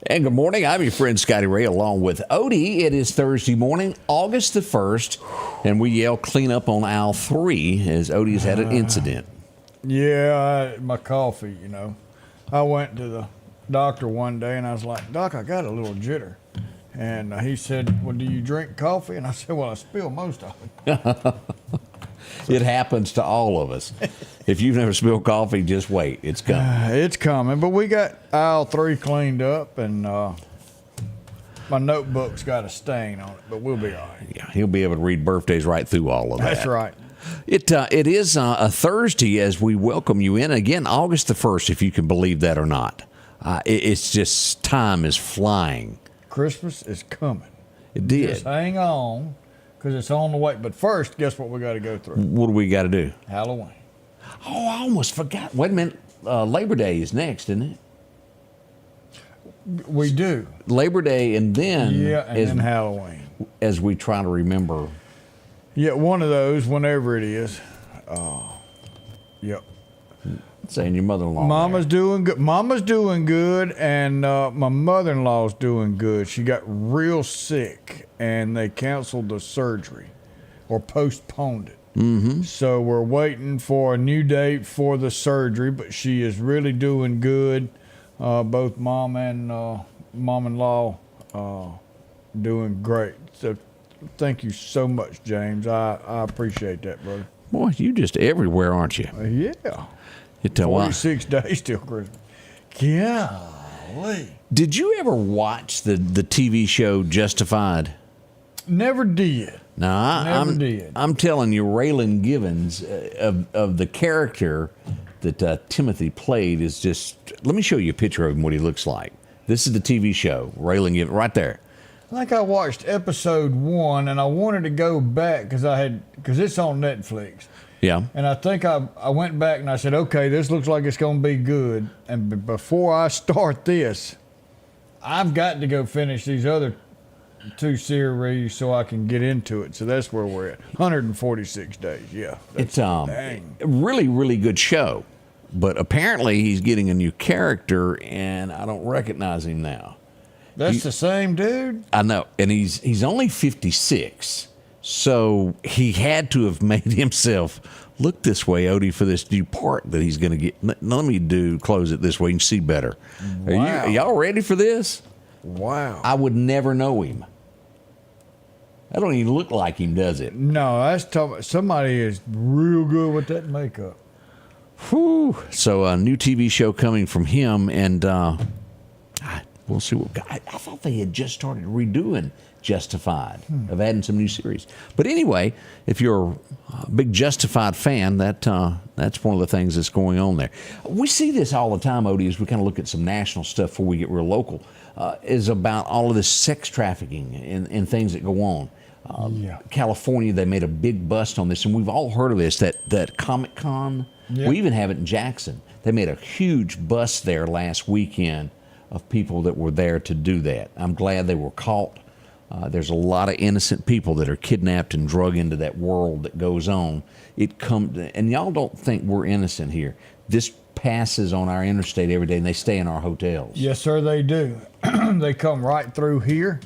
And good morning. I'm your friend Scotty Ray along with Odie. It is Thursday morning, August the 1st, and we yell clean up on aisle 3 as Odie's had an incident. Yeah, my coffee, I went to the doctor one day and I was like, Doc, I got a little jitter. And he said, well, do you drink coffee? And I said, well, I spill most of it. It happens to all of us. If you've never spilled coffee, just wait. It's coming. It's coming. But we got aisle 3 cleaned up, and my notebook's got a stain on it, but we'll be all right. Yeah, he'll be able to read birthdays right through all of that. That's right. It is a Thursday as we welcome you in. Again, August the 1st, if you can believe that or not. It's just time is flying. Christmas is coming. It did. Just hang on, because it's on the way. But first, guess what we got to go through? What do we got to do? Halloween. Oh, I almost forgot. Wait a minute. Labor Day is next, isn't it? We do. Labor Day and then... Yeah, and then Halloween. As we try to remember. Yeah, one of those, whenever it is. Yep. Saying your mother-in-law. Mama's doing good. Mama's doing good, and my mother-in-law's doing good. She got real sick, and they canceled the surgery or postponed it. Mm-hmm. So we're waiting for a new date for the surgery, but she is really doing good. Both mom and mom-in-law doing great. So thank you so much, James. I appreciate that, brother. Boy, you just everywhere, aren't you? Yeah. 46 days till Christmas. Golly. Did you ever watch the TV show Justified? Never did. No, I'm telling you, Raylan Givens of the character that Timothy played is just. Let me show you a picture of him, what he looks like. This is the TV show, Raylan Givens, right there. I think I watched episode 1, and I wanted to go back because it's on Netflix. Yeah. And I think I went back and I said, okay, this looks like it's going to be good. And before I start this, I've got to go finish these other 2 series so I can get into it. So that's where we're at. 146 days. Yeah. It's a really, really good show. But apparently he's getting a new character, and I don't recognize him now. That's the same dude? I know. And he's only 56. So he had to have made himself look this way, Odie, for this new part that he's going to get. Let me close it this way. You can see better. Wow. Are y'all ready for this? Wow. I would never know him. I don't even look like him, does it? No, that's tough. Somebody is real good with that makeup. Whew. So a new TV show coming from him, and we'll see what. I thought they had just started redoing Justified, of adding some new series. But anyway, if you're a big Justified fan, that's one of the things that's going on there. We see this all the time, Odie, as we kind of look at some national stuff before we get real local, is about all of this sex trafficking and things that go on. California, they made a big bust on this, and we've all heard of this, that Comic-Con. Yeah. We even have it in Jackson. They made a huge bust there last weekend of people that were there to do that. I'm glad they were caught. There's a lot of innocent people that are kidnapped and drug into that world that goes on. And y'all don't think we're innocent here. This passes on our interstate every day, and they stay in our hotels. Yes, sir, they do. They come right through here,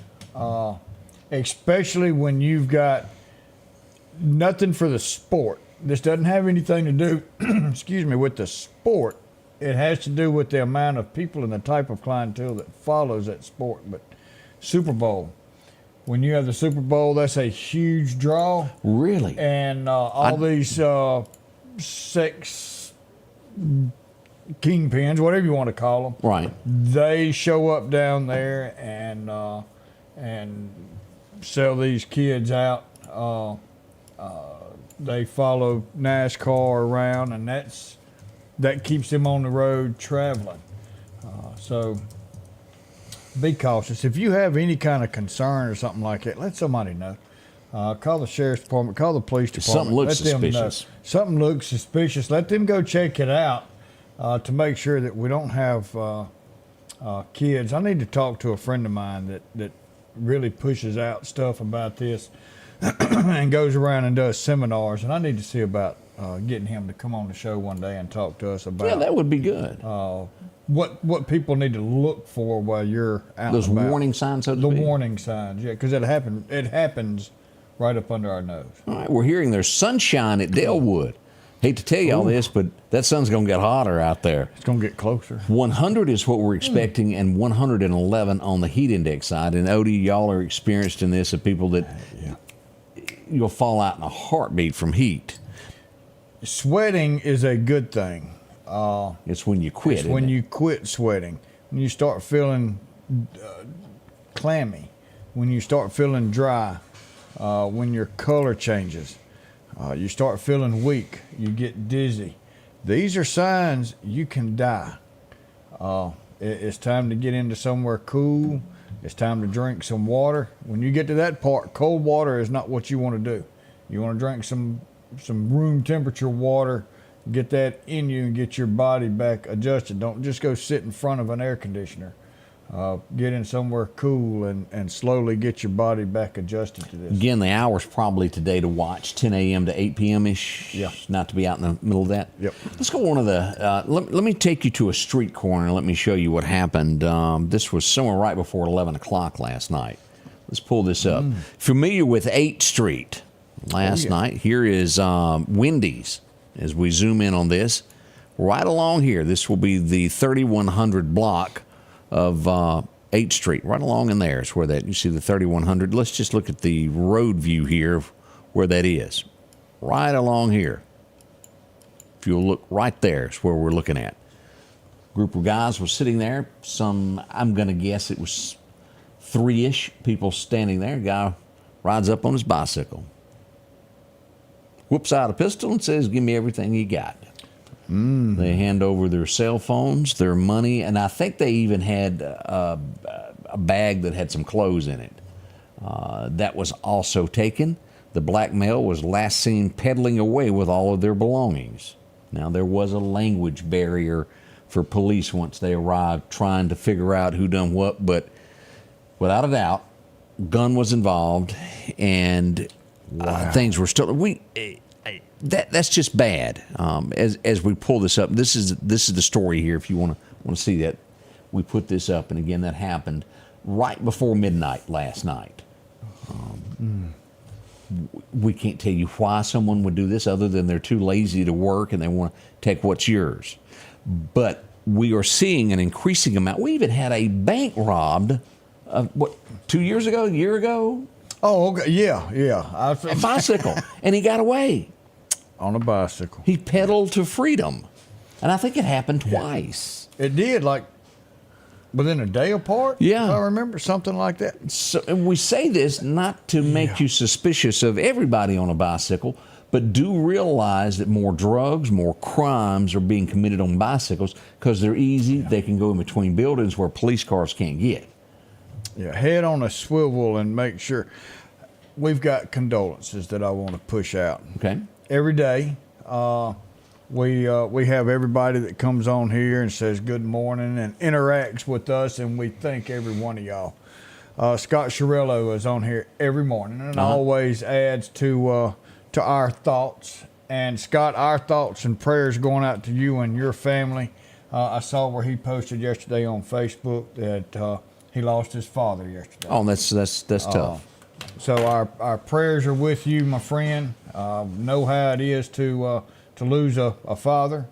especially when you've got nothing for the sport. This doesn't have anything to do, with the sport. It has to do with the amount of people and the type of clientele that follows that sport. But Super Bowl. When you have the Super Bowl, that's a huge draw. Really? And these sex kingpins, whatever you want to call them, right? They show up down there and sell these kids out. they follow NASCAR around, and that keeps them on the road traveling. So be cautious. If you have any kind of concern or something like that, let somebody know. Call the sheriff's department, call the police department. Something looks let them know. suspicious. Something looks suspicious. Let them go check it out to make sure that we don't have kids. I need to talk to a friend of mine that really pushes out stuff about this and goes around and does seminars. And I need to see about getting him to come on the show one day and talk to us about. Yeah, that would be good. What people need to look for while you're out. Those and about. warning signs, so to The speak? warning signs, yeah, because it happens right up under our nose. All right, we're hearing there's sunshine at Delwood. Hate to tell you all this, but that sun's going to get hotter out there. It's going to get closer. 100 is what we're expecting, and 111 on the heat index side. And Odie, y'all are experienced in this, of people that you'll fall out in a heartbeat from heat. Sweating is a good thing. It's when you quit. It's when you quit sweating, when you start feeling clammy, when you start feeling dry, when your color changes, you start feeling weak, you get dizzy. These are signs you can die. It's time to get into somewhere cool. It's time to drink some water. When you get to that part, cold water is not what you want to do. You want to drink some room temperature water, get that in you and get your body back adjusted. Don't just go sit in front of an air conditioner. Get in somewhere cool and slowly get your body back adjusted to this. Again, the hour's probably today to watch, 10 a.m. to 8 p.m.-ish. Yeah. Not to be out in the middle of that. Yep. Let's go one of the, let me take you to a street corner and let me show you what happened. This was somewhere right before 11 o'clock last night. Let's pull this up. Familiar with 8th Street last night? Here is Wendy's. As we zoom in on this, right along here, this will be the 3100 block of 8th Street. Right along in there is where that, you see the 3100. Let's just look at the road view here of where that is. Right along here. If you'll look right there is where we're looking at. Group of guys were sitting there. Some, I'm going to guess it was 3-ish people standing there. Guy rides up on his bicycle, whips out a pistol and says, "Give me everything you got." They hand over their cell phones, their money, and I think they even had a bag that had some clothes in it. That was also taken. The black male was last seen pedaling away with all of their belongings. Now, there was a language barrier for police once they arrived, trying to figure out who done what, but without a doubt, gun was involved, and things were still. That's just bad. As we pull this up, this is the story here. If you want to see that, we put this up, and again, that happened right before midnight last night. We can't tell you why someone would do this, other than they're too lazy to work and they want to take what's yours. But we are seeing an increasing amount. We even had a bank robbed. What, 2 years ago, a year ago? Oh, okay. Yeah. A bicycle, and he got away. On a bicycle. He pedaled to freedom. And I think it happened twice. It did, like within a day apart? Yeah. If I remember something like that. So, and we say this not to make you suspicious of everybody on a bicycle, but do realize that more drugs, more crimes are being committed on bicycles because they're easy. They can go in between buildings where police cars can't get. Yeah, head on a swivel and make sure. We've got condolences that I want to push out. Okay. Every day, we have everybody that comes on here and says good morning and interacts with us, and we thank every one of y'all. Scott Chiarello is on here every morning and always adds to our thoughts. And Scott, our thoughts and prayers going out to you and your family. I saw where he posted yesterday on Facebook that he lost his father yesterday. Oh, that's tough. So our prayers are with you, my friend. Know how it is to lose a father.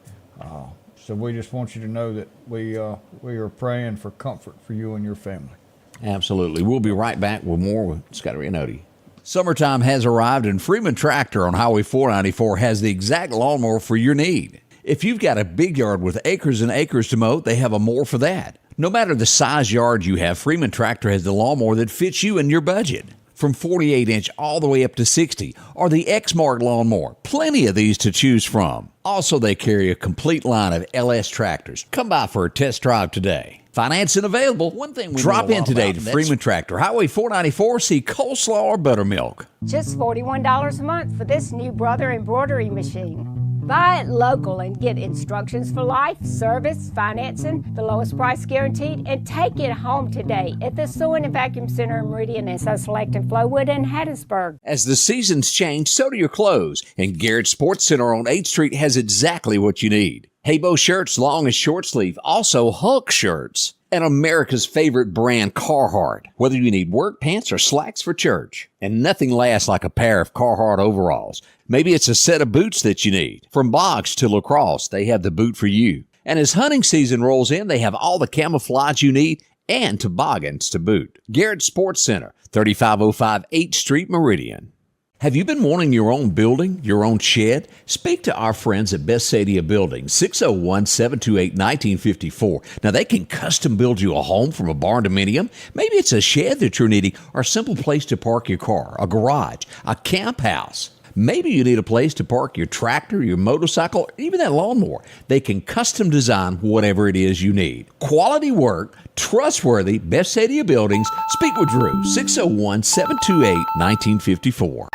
So we just want you to know that we are praying for comfort for you and your family. Absolutely. We'll be right back with more with Scotty Ray Report. Summertime has arrived, and Freeman Tractor on Highway 494 has the exact lawnmower for your need. If you've got a big yard with acres and acres to mow, they have a mower for that. No matter the size yard you have, Freeman Tractor has the lawnmower that fits you and your budget. from 48-inch all the way up to 60, or the X-Mark lawnmower. Plenty of these to choose from. Also, they carry a complete line of LS tractors. Come by for a test drive today. Financing available. One thing we drop in today to Freeman Tractor, Highway 494, see coleslaw or buttermilk. Just $41 a month for this new Brother embroidery machine. Buy it local and get instructions for life, service, financing, the lowest price guaranteed, and take it home today at the Sewing and Vacuum Center in Meridian and Select in Flowood and Hattiesburg. As the seasons change, so do your clothes, and Garrett Sports Center on 8th Street has exactly what you need. Haybo shirts, long and short sleeve, also Hulk shirts, and America's favorite brand, Carhartt. Whether you need work pants or slacks for church, and nothing lasts like a pair of Carhartt overalls. Maybe it's a set of boots that you need. From box to lacrosse, they have the boot for you. And as hunting season rolls in, they have all the camouflage you need and toboggans to boot. Garrett Sports Center, 3505 8th Street, Meridian. Have you been wanting your own building, your own shed? Speak to our friends at Best Sadia Building, 601-728-1954. Now, they can custom build you a home from a barn dominium. Maybe it's a shed that you're needing or a simple place to park your car, a garage, a camp house. Maybe you need a place to park your tractor, your motorcycle, or even that lawnmower. They can custom design whatever it is you need. Quality work, trustworthy, Best Sadia Buildings. Speak with Drew, 601-728-1954.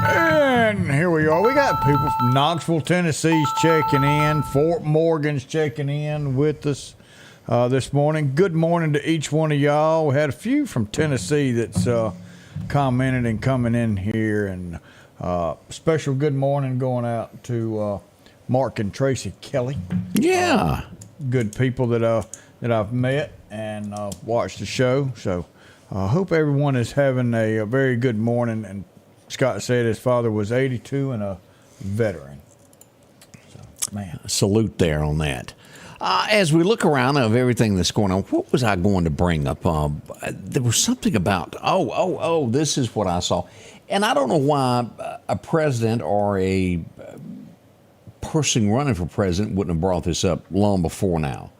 And here we are. We got people from Knoxville, Tennessee's checking in. Fort Morgan's checking in with us this morning. Good morning to each one of y'all. We had a few from Tennessee that's commented and coming in here. And special good morning going out to Mark and Tracy Kelly. Yeah. Good people that I've met and watched the show. So I hope everyone is having a very good morning. And Scott said his father was 82 and a veteran. So, man. Salute there on that. As we look around of everything that's going on, what was I going to bring up? There was something about, this is what I saw. And I don't know why a president or a person running for president wouldn't have brought this up long before now.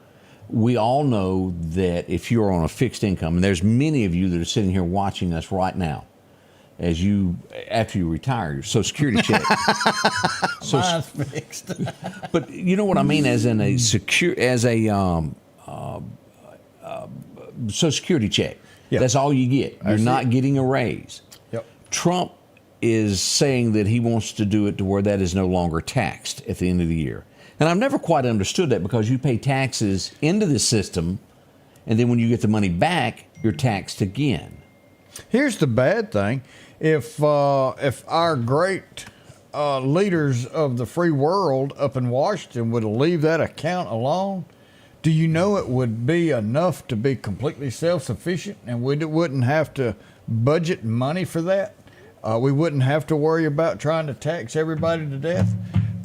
We all know that if you're on a fixed income, and there's many of you that are sitting here watching us right now, after you retire, your Social Security check. Mine's fixed. But you know what I mean, as in a Social Security check. Yep. That's all you get. You're not getting a raise. Yep. Trump is saying that he wants to do it to where that is no longer taxed at the end of the year. And I've never quite understood that, because you pay taxes into the system, and then when you get the money back, you're taxed again. Here's the bad thing. If our great leaders of the free world up in Washington would leave that account alone, do you know it would be enough to be completely self-sufficient, and we wouldn't have to budget money for that? We wouldn't have to worry about trying to tax everybody to death.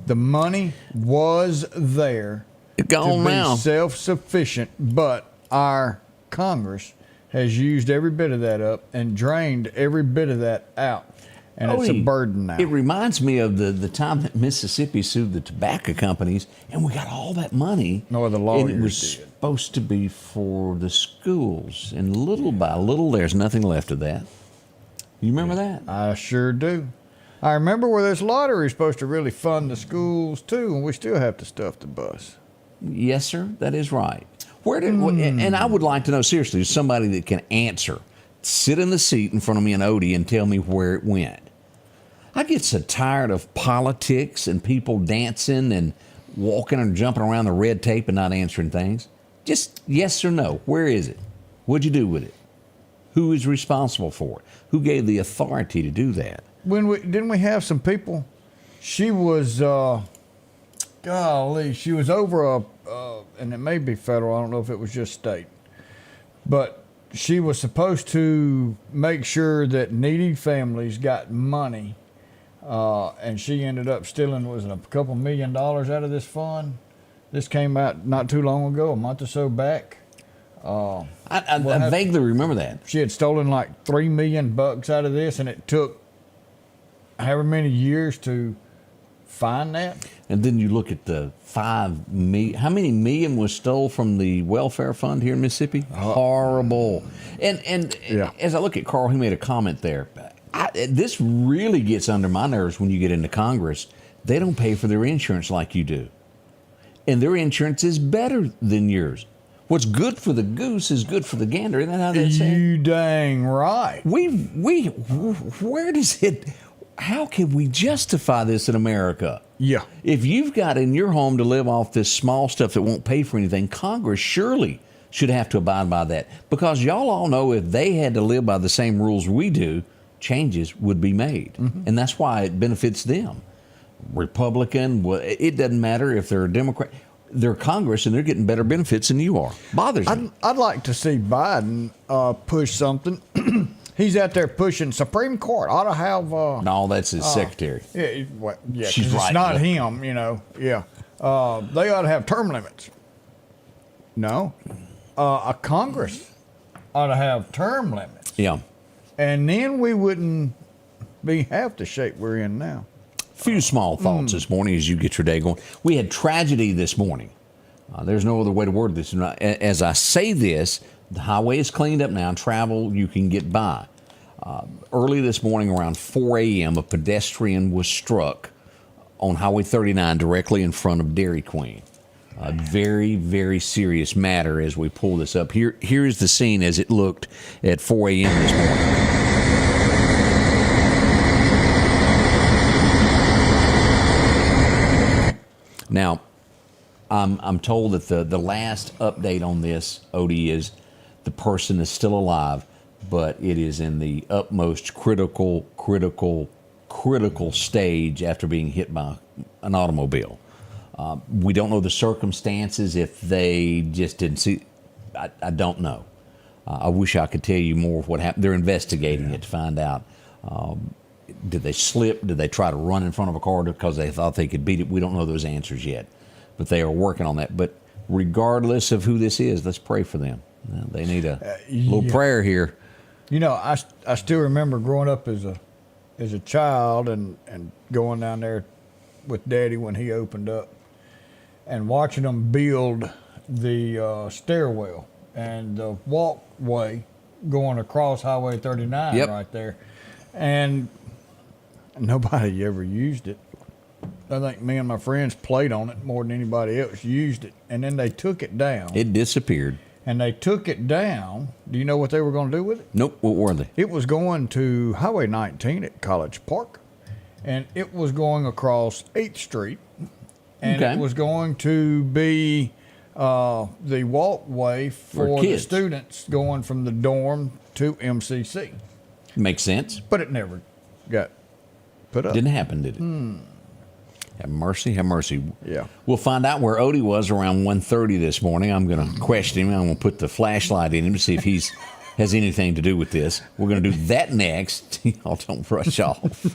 The money was there to be self-sufficient, but our Congress has used every bit of that up and drained every bit of that out. And it's a burden now. It reminds me of the time that Mississippi sued the tobacco companies, and we got all that money. No, the lawyers and it was supposed to be for the schools. And little by little, there's nothing left of that. You remember that? I sure do. I remember where this lottery is supposed to really fund the schools, too, and we still have to stuff the bus. Yes, sir. That is right. And I would like to know, seriously, somebody that can answer. Sit in the seat in front of me and Odie and tell me where it went. I get so tired of politics and people dancing and walking and jumping around the red tape and not answering things. Just yes or no. Where is it? What'd you do with it? Who is responsible for it? Who gave the authority to do that? Didn't we have some people? She was, she was over and it may be federal, I don't know if it was just state, but she was supposed to make sure that needy families got money, and she ended up stealing, was it a couple $1 million out of this fund? This came out not too long ago, a month or so back. I vaguely remember that. She had stolen like $3 million out of this, and it took however many years find that. And then you look at the how many million was stole from the welfare fund here in Mississippi? Horrible. And Yeah. as I look at Carl, he made a comment there. This really gets under my nerves when you get into Congress. They don't pay for their insurance like you do. And their insurance is better than yours. What's good for the goose is good for the gander. Isn't that how they say it? You dang right. Where does it, how can we justify this in America? Yeah. If you've got in your home to live off this small stuff that won't pay for anything, Congress surely should have to abide by that. Because y'all all know if they had to live by the same rules we do, changes would be made. Mm-hmm. And that's why it benefits them. Republican, it doesn't matter if they're a Democrat. They're Congress and they're getting better benefits than you are. Bothers me. I'd like to see Biden push something. He's out there pushing Supreme Court ought to have. No, that's his secretary. Yeah, She's 'cause right. It's not him, Yeah, they ought to have term limits. No, a Congress ought to have term limits. Yeah. And then we wouldn't be half the shape we're in now. Few small thoughts this morning as you get your day going. We had tragedy this morning. There's no other way to word this. As I say this, the highway is cleaned up now. Travel, you can get by. Early this morning around 4 a.m., a pedestrian was struck on Highway 39 directly in front of Dairy Queen. A very, very serious matter as we pull this up. Here is the scene as it looked at 4 a.m. this morning. Now, I'm told that the last update on this, Odie, is the person is still alive, but it is in the utmost critical stage after being hit by an automobile. We don't know the circumstances, if they just didn't see. I don't know. I wish I could tell you more of what happened. They're investigating it to find out. Did they slip? Did they try to run in front of a car because they thought they could beat it? We don't know those answers yet, but they are working on that. But regardless of who this is, let's pray for them. They need a little prayer here. I still remember growing up as a child and going down there with Daddy when he opened up and watching them build the stairwell and the walkway going across Highway 39 right there. And nobody ever used it. I think me and my friends played on it more than anybody else used it. And then they took it down. It disappeared. And they took it down. Do you know what they were going to do with it? Nope. What were they? It was going to Highway 19 at College Park. And it was going across 8th Street. And it was going to be the walkway for the students going from the dorm to MCC. Makes sense. But it never got put up. Didn't happen, did it? Have mercy, have mercy. Yeah. We'll find out where Odie was around 1:30 this morning. I'm going to question him. I'm going to put the flashlight in him to see if he's has anything to do with this. We're going to do that next. Y'all don't rush off.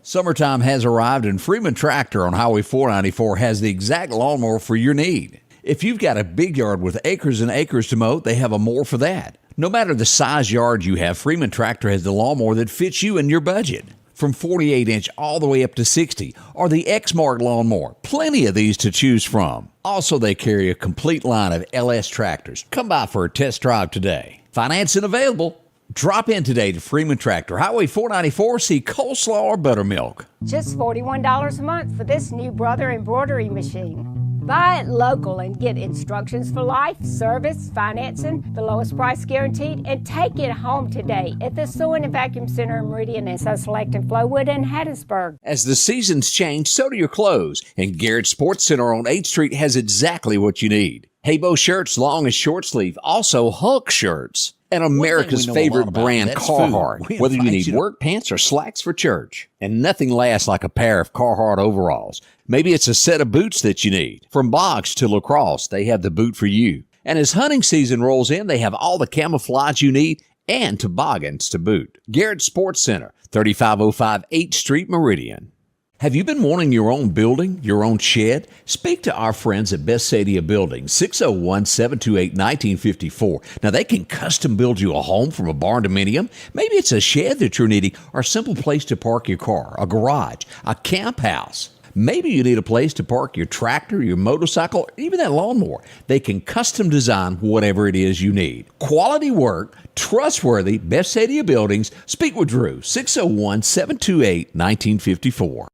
Summertime has arrived, and Freeman Tractor on Highway 494 has the exact lawnmower for your need. If you've got a big yard with acres and acres to mow, they have a mower for that. No matter the size yard you have, Freeman Tractor has the lawnmower that fits you and your budget. From 48-inch all the way up to 60, or the X-Mark lawnmower. Plenty of these to choose from. Also, they carry a complete line of LS tractors. Come by for a test drive today. Financing available. Drop in today to Freeman Tractor, Highway 494, see coleslaw or buttermilk. Just $41 a month for this new Brother embroidery machine. Buy it local and get instructions for life, service, financing, the lowest price guaranteed, and take it home today at the Sewing and Vacuum Center in Meridian and So Select in Flowood and Hattiesburg. As the seasons change, so do your clothes, and Garrett Sports Center on 8th Street has exactly what you need. Haybo shirts, long and short sleeve, also Hulk shirts. And America's favorite brand, Carhartt. Whether you need work pants or slacks for church. And nothing lasts like a pair of Carhartt overalls. Maybe it's a set of boots that you need. From box to lacrosse, they have the boot for you. And as hunting season rolls in, they have all the camouflage you need and toboggans to boot. Garrett Sports Center, 3505 8th Street, Meridian. Have you been wanting your own building, your own shed? Speak to our friends at Best Sadia Building, 601-728-1954. Now, they can custom build you a home from a barn dominium. Maybe it's a shed that you're needing or a simple place to park your car, a garage, a camp house. Maybe you need a place to park your tractor, your motorcycle, or even that lawnmower. They can custom design whatever it is you need. Quality work, trustworthy, best area buildings. Speak with Drew, 601-728-1954.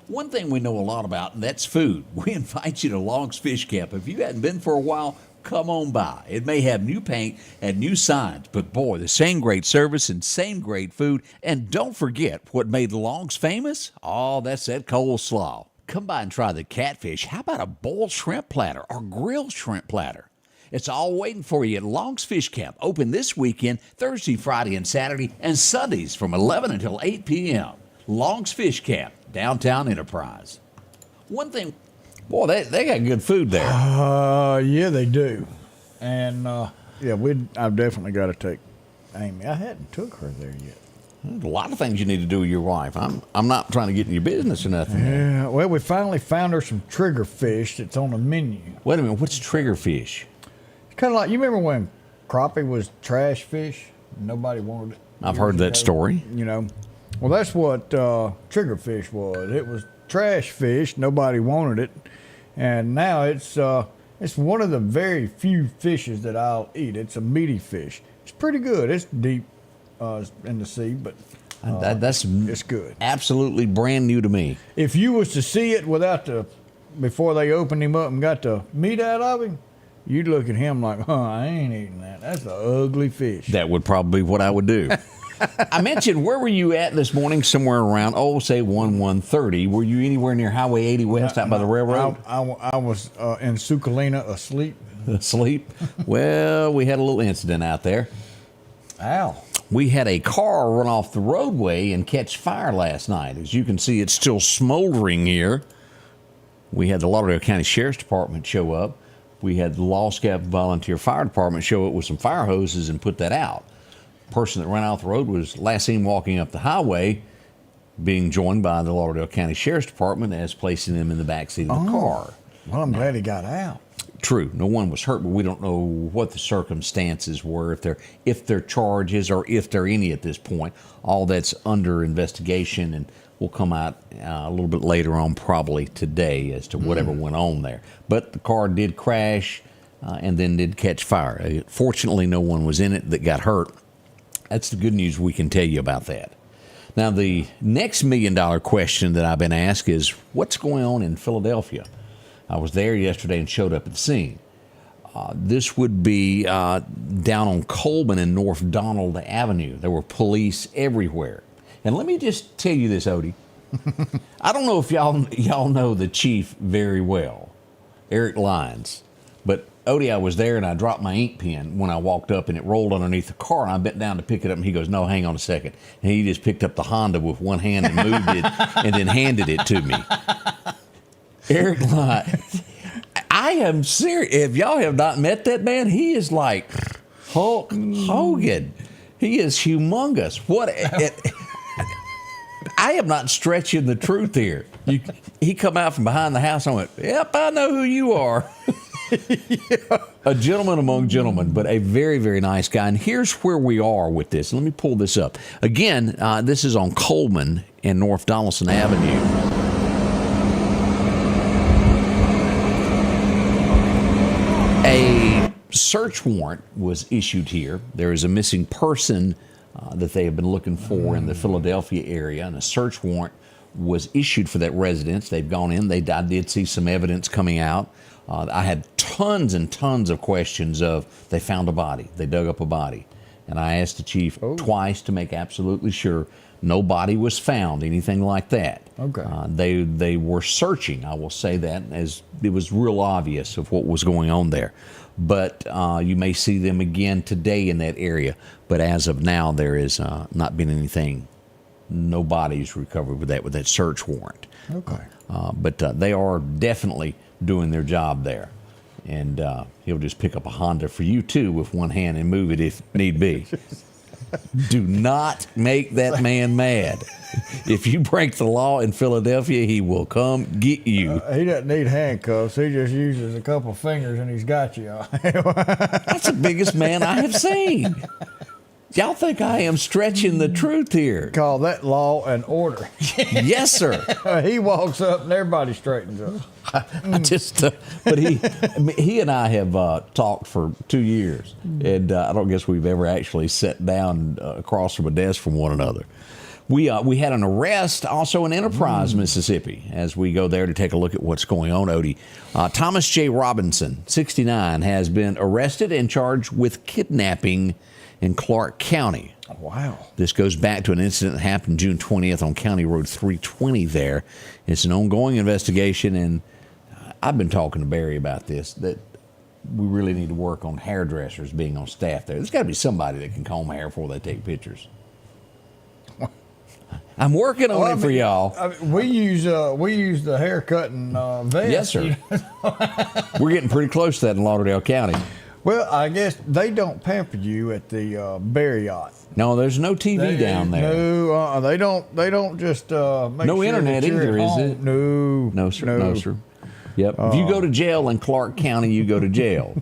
One thing we know a lot about, and that's food. We invite you to Long's Fish Camp. If you hadn't been for a while, come on by. It may have new paint and new signs, but boy, the same great service and same great food. And don't forget what made Long's famous? Oh, that's that coleslaw. Come by and try the catfish. How about a boiled shrimp platter or grilled shrimp platter? It's all waiting for you at Long's Fish Camp, open this weekend, Thursday, Friday, and Saturday, and Sundays from 11 until 8 p.m. Long's Fish Camp, downtown Enterprise. One thing, boy, they got good food there. Yeah, they do. And, I've definitely got to take Amy. I hadn't took her there yet. There's a lot of things you need to do with your wife. I'm not trying to get in your business or nothing. Yeah, well, we finally found her some trigger fish that's on the menu. Wait a minute, what's trigger fish? It's kind of like, you remember when crappie was trash fish? Nobody wanted it. I've heard that story. You know, well, that's what trigger fish was. It was trash fish. Nobody wanted it. And now it's one of the very few fishes that I'll eat. It's a meaty fish. It's pretty good. It's deep in the sea, but it's good. Absolutely brand new to me. If you was to see it before they opened him up and got the meat out of him, you'd look at him like, I ain't eating that. That's an ugly fish. That would probably be what I would do. I mentioned, where were you at this morning? Somewhere around, say 1:30. Were you anywhere near Highway 80 West out by the railroad? I was in Sukalina asleep. Asleep? Well, we had a little incident out there. Ow. We had a car run off the roadway and catch fire last night. As you can see, it's still smoldering here. We had the Lauderdale County Sheriff's Department show up. We had the Lost Gap Volunteer Fire Department show up with some fire hoses and put that out. The person that ran off the road was last seen walking up the highway, being joined by the Lauderdale County Sheriff's Department as placing them in the backseat of the car. Well, I'm glad he got out. True, no one was hurt, but we don't know what the circumstances were, if there charges or if there are any at this point. All that's under investigation and will come out a little bit later on, probably today, as to whatever went on there. But the car did crash and then did catch fire. Fortunately, no one was in it that got hurt. That's the good news we can tell you about that. Now, the next $1 million question that I've been asked is, what's going on in Philadelphia? I was there yesterday and showed up at the scene. This would be down on Coleman and North Donald Avenue. There were police everywhere. And let me just tell you this, Odie. I don't know if y'all know the chief very well, Eric Lyons. But, Odie, I was there and I dropped my ink pen when I walked up and it rolled underneath the car. And I bent down to pick it up and he goes, no, hang on a second. And he just picked up the Honda with one hand and moved it and then handed it to me. Eric Lyons. I am serious. If y'all have not met that man, he is like Hulk Hogan. He is humongous. I am not stretching the truth here. He come out from behind the house and I went, yep, I know who you are. A gentleman among gentlemen, but a very, very nice guy. And here's where we are with this. Let me pull this up. Again, this is on Coleman and North Donaldson Avenue. A search warrant was issued here. There is a missing person that they have been looking for in the Philadelphia area, and a search warrant was issued for that residence. They've gone in. I did see some evidence coming out. I had tons and tons of questions of, they found a body. They dug up a body. And I asked the chief twice to make absolutely sure no body was found, anything like that. Okay. They were searching, I will say that, as it was real obvious of what was going on there. But you may see them again today in that area. But as of now, there is not been anything, no bodies recovered with that search warrant. Okay. But they are definitely doing their job there. And he'll just pick up a Honda for you, too, with one hand and move it if need be. Do not make that man mad. If you break the law in Philadelphia, he will come get you. He doesn't need handcuffs. He just uses a couple fingers and he's got you. That's the biggest man I have seen. Y'all think I am stretching the truth here? Call that law and order. Yes, sir. He walks up and everybody straightens up. I just, but he and I have talked for 2 years, and I don't guess we've ever actually sat down across from a desk from one another. We had an arrest also in Enterprise, Mississippi, as we go there to take a look at what's going on, Odie. Thomas J. Robinson, 69, has been arrested and charged with kidnapping in Clarke County. Wow. This goes back to an incident that happened June 20th on County Road 320 there. It's an ongoing investigation, and I've been talking to Barry about this, that we really need to work on hairdressers being on staff there. There's got to be somebody that can comb hair before they take pictures. I'm working on it for y'all. I mean, we use the haircutting vest. Yes, sir. We're getting pretty close to that in Lauderdale County. Well, I guess they don't pamper you at the Barry yacht. No, there's no TV down there. No, they don't. They don't just make No sure internet that you're either, at is home. it? No, No, sir. No, sir. Yep. If you go to jail in Clarke County, you go to jail.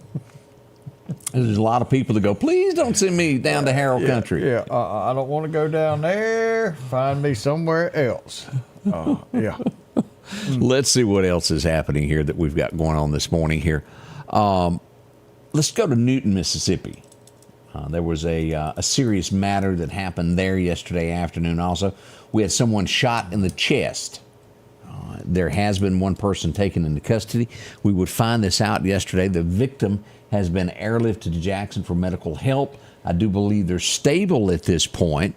There's a lot of people that go, please don't send me down to Harrell Country. Yeah, I don't want to go down there. Find me somewhere else. Yeah. Let's see what else is happening here that we've got going on this morning here. Let's go to Newton, Mississippi. There was a serious matter that happened there yesterday afternoon also. We had someone shot in the chest. There has been one person taken into custody. We would find this out yesterday. The victim has been airlifted to Jackson for medical help. I do believe they're stable at this point.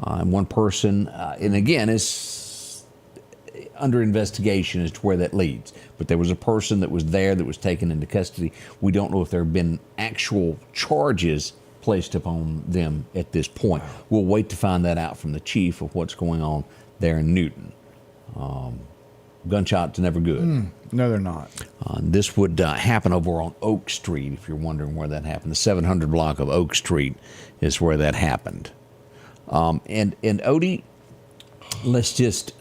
And one person, and again, is under investigation as to where that leads. But there was a person that was there that was taken into custody. We don't know if there have been actual charges placed upon them at this point. We'll wait to find that out from the chief of what's going on there in Newton. Gunshots never good. No, they're not. This would happen over on Oak Street, if you're wondering where that happened. The 700 block of Oak Street is where that happened. And Odie, let's just,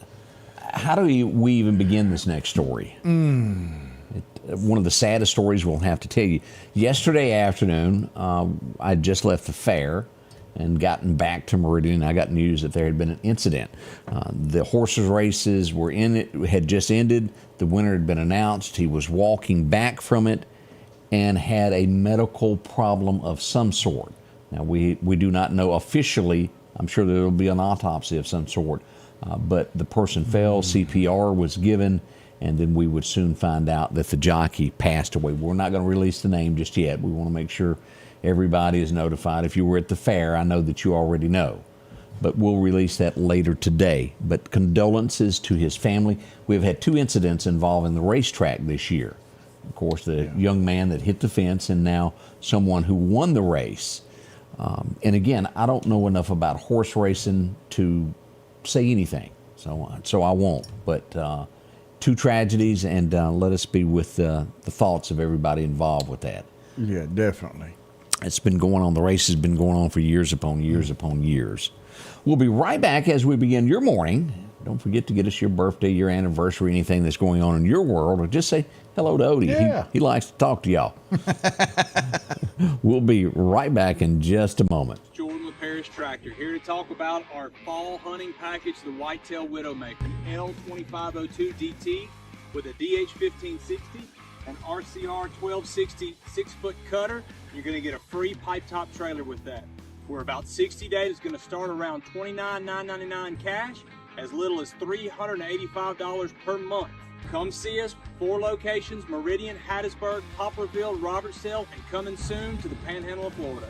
how do we even begin this next story? One of the saddest stories we'll have to tell you. Yesterday afternoon, I just left the fair and gotten back to Meridian. I got news that there had been an incident. The horses races were had just ended. The winner had been announced. He was walking back from it and had a medical problem of some sort. Now, we do not know officially. I'm sure there will be an autopsy of some sort. But the person fell, CPR was given, and then we would soon find out that the jockey passed away. We're not going to release the name just yet. We want to make sure everybody is notified. If you were at the fair, I know that you already know. But we'll release that later today. But condolences to his family. We've had 2 incidents involving the racetrack this year. Of course, the young man that hit the fence and now someone who won the race. And again, I don't know enough about horse racing to say anything. So I won't. But 2 tragedies, and let us be with the thoughts of everybody involved with that. Yeah, definitely. It's been going on. The race has been going on for years upon years upon years. We'll be right back as we begin your morning. Don't forget to get us your birthday, your anniversary, anything that's going on in your world, or just say hello to Odie. Yeah. He likes to talk to y'all. We'll be right back in just a moment. Jordan with Parish Tractor here to talk about our fall hunting package, the Whitetail Widowmaker L2502 DT with a DH1560, an RCR 1260 6-foot cutter. You're going to get a free pipe top trailer with that. For about 60 days, it's going to start around $29,999 cash, as little as $385 per month. Come see us, 4 locations: Meridian, Hattiesburg, Poplarville, Robertsdale, and coming soon to the Panhandle of Florida.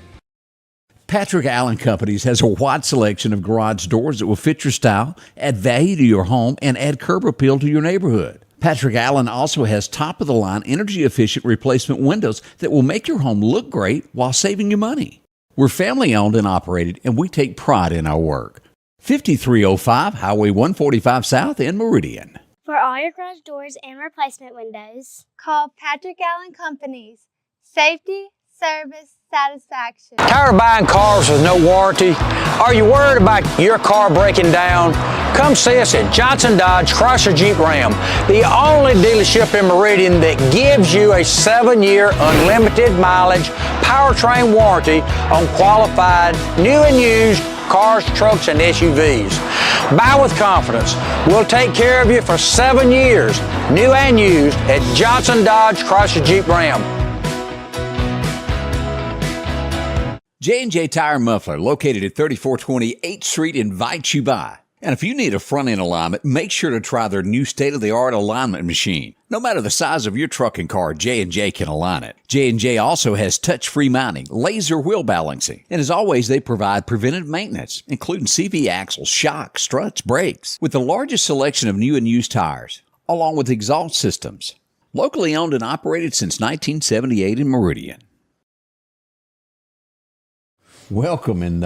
Patrick Allen Companies has a wide selection of garage doors that will fit your style, add value to your home, and add curb appeal to your neighborhood. Patrick Allen also has top-of-the-line, energy-efficient replacement windows that will make your home look great while saving you money. We're family-owned and operated, and we take pride in our work. 5305 Highway 145 South in Meridian. For all your garage doors and replacement windows, Call Patrick Allen Companies. Safety, service, satisfaction. Tired of buying cars with no warranty? Are you worried about your car breaking down? Come see us at Johnson Dodge Chrysler Jeep Ram, the only dealership in Meridian that gives you a 7-year unlimited mileage powertrain warranty on qualified new and used cars, trucks, and SUVs. Buy with confidence. We'll take care of you for 7 years, new and used, at Johnson Dodge Chrysler Jeep Ram. J&J Tire Muffler, located at 3420 8th Street, invites you by. And if you need a front-end alignment, make sure to try their new state-of-the-art alignment machine. No matter the size of your truck and car, J&J can align it. J&J also has touch-free mounting, laser wheel balancing, and as always, they provide preventive maintenance, including CV axles, shocks, struts, brakes, with the largest selection of new and used tires, along with exhaust systems. Locally owned and operated since 1978 in Meridian. Welcome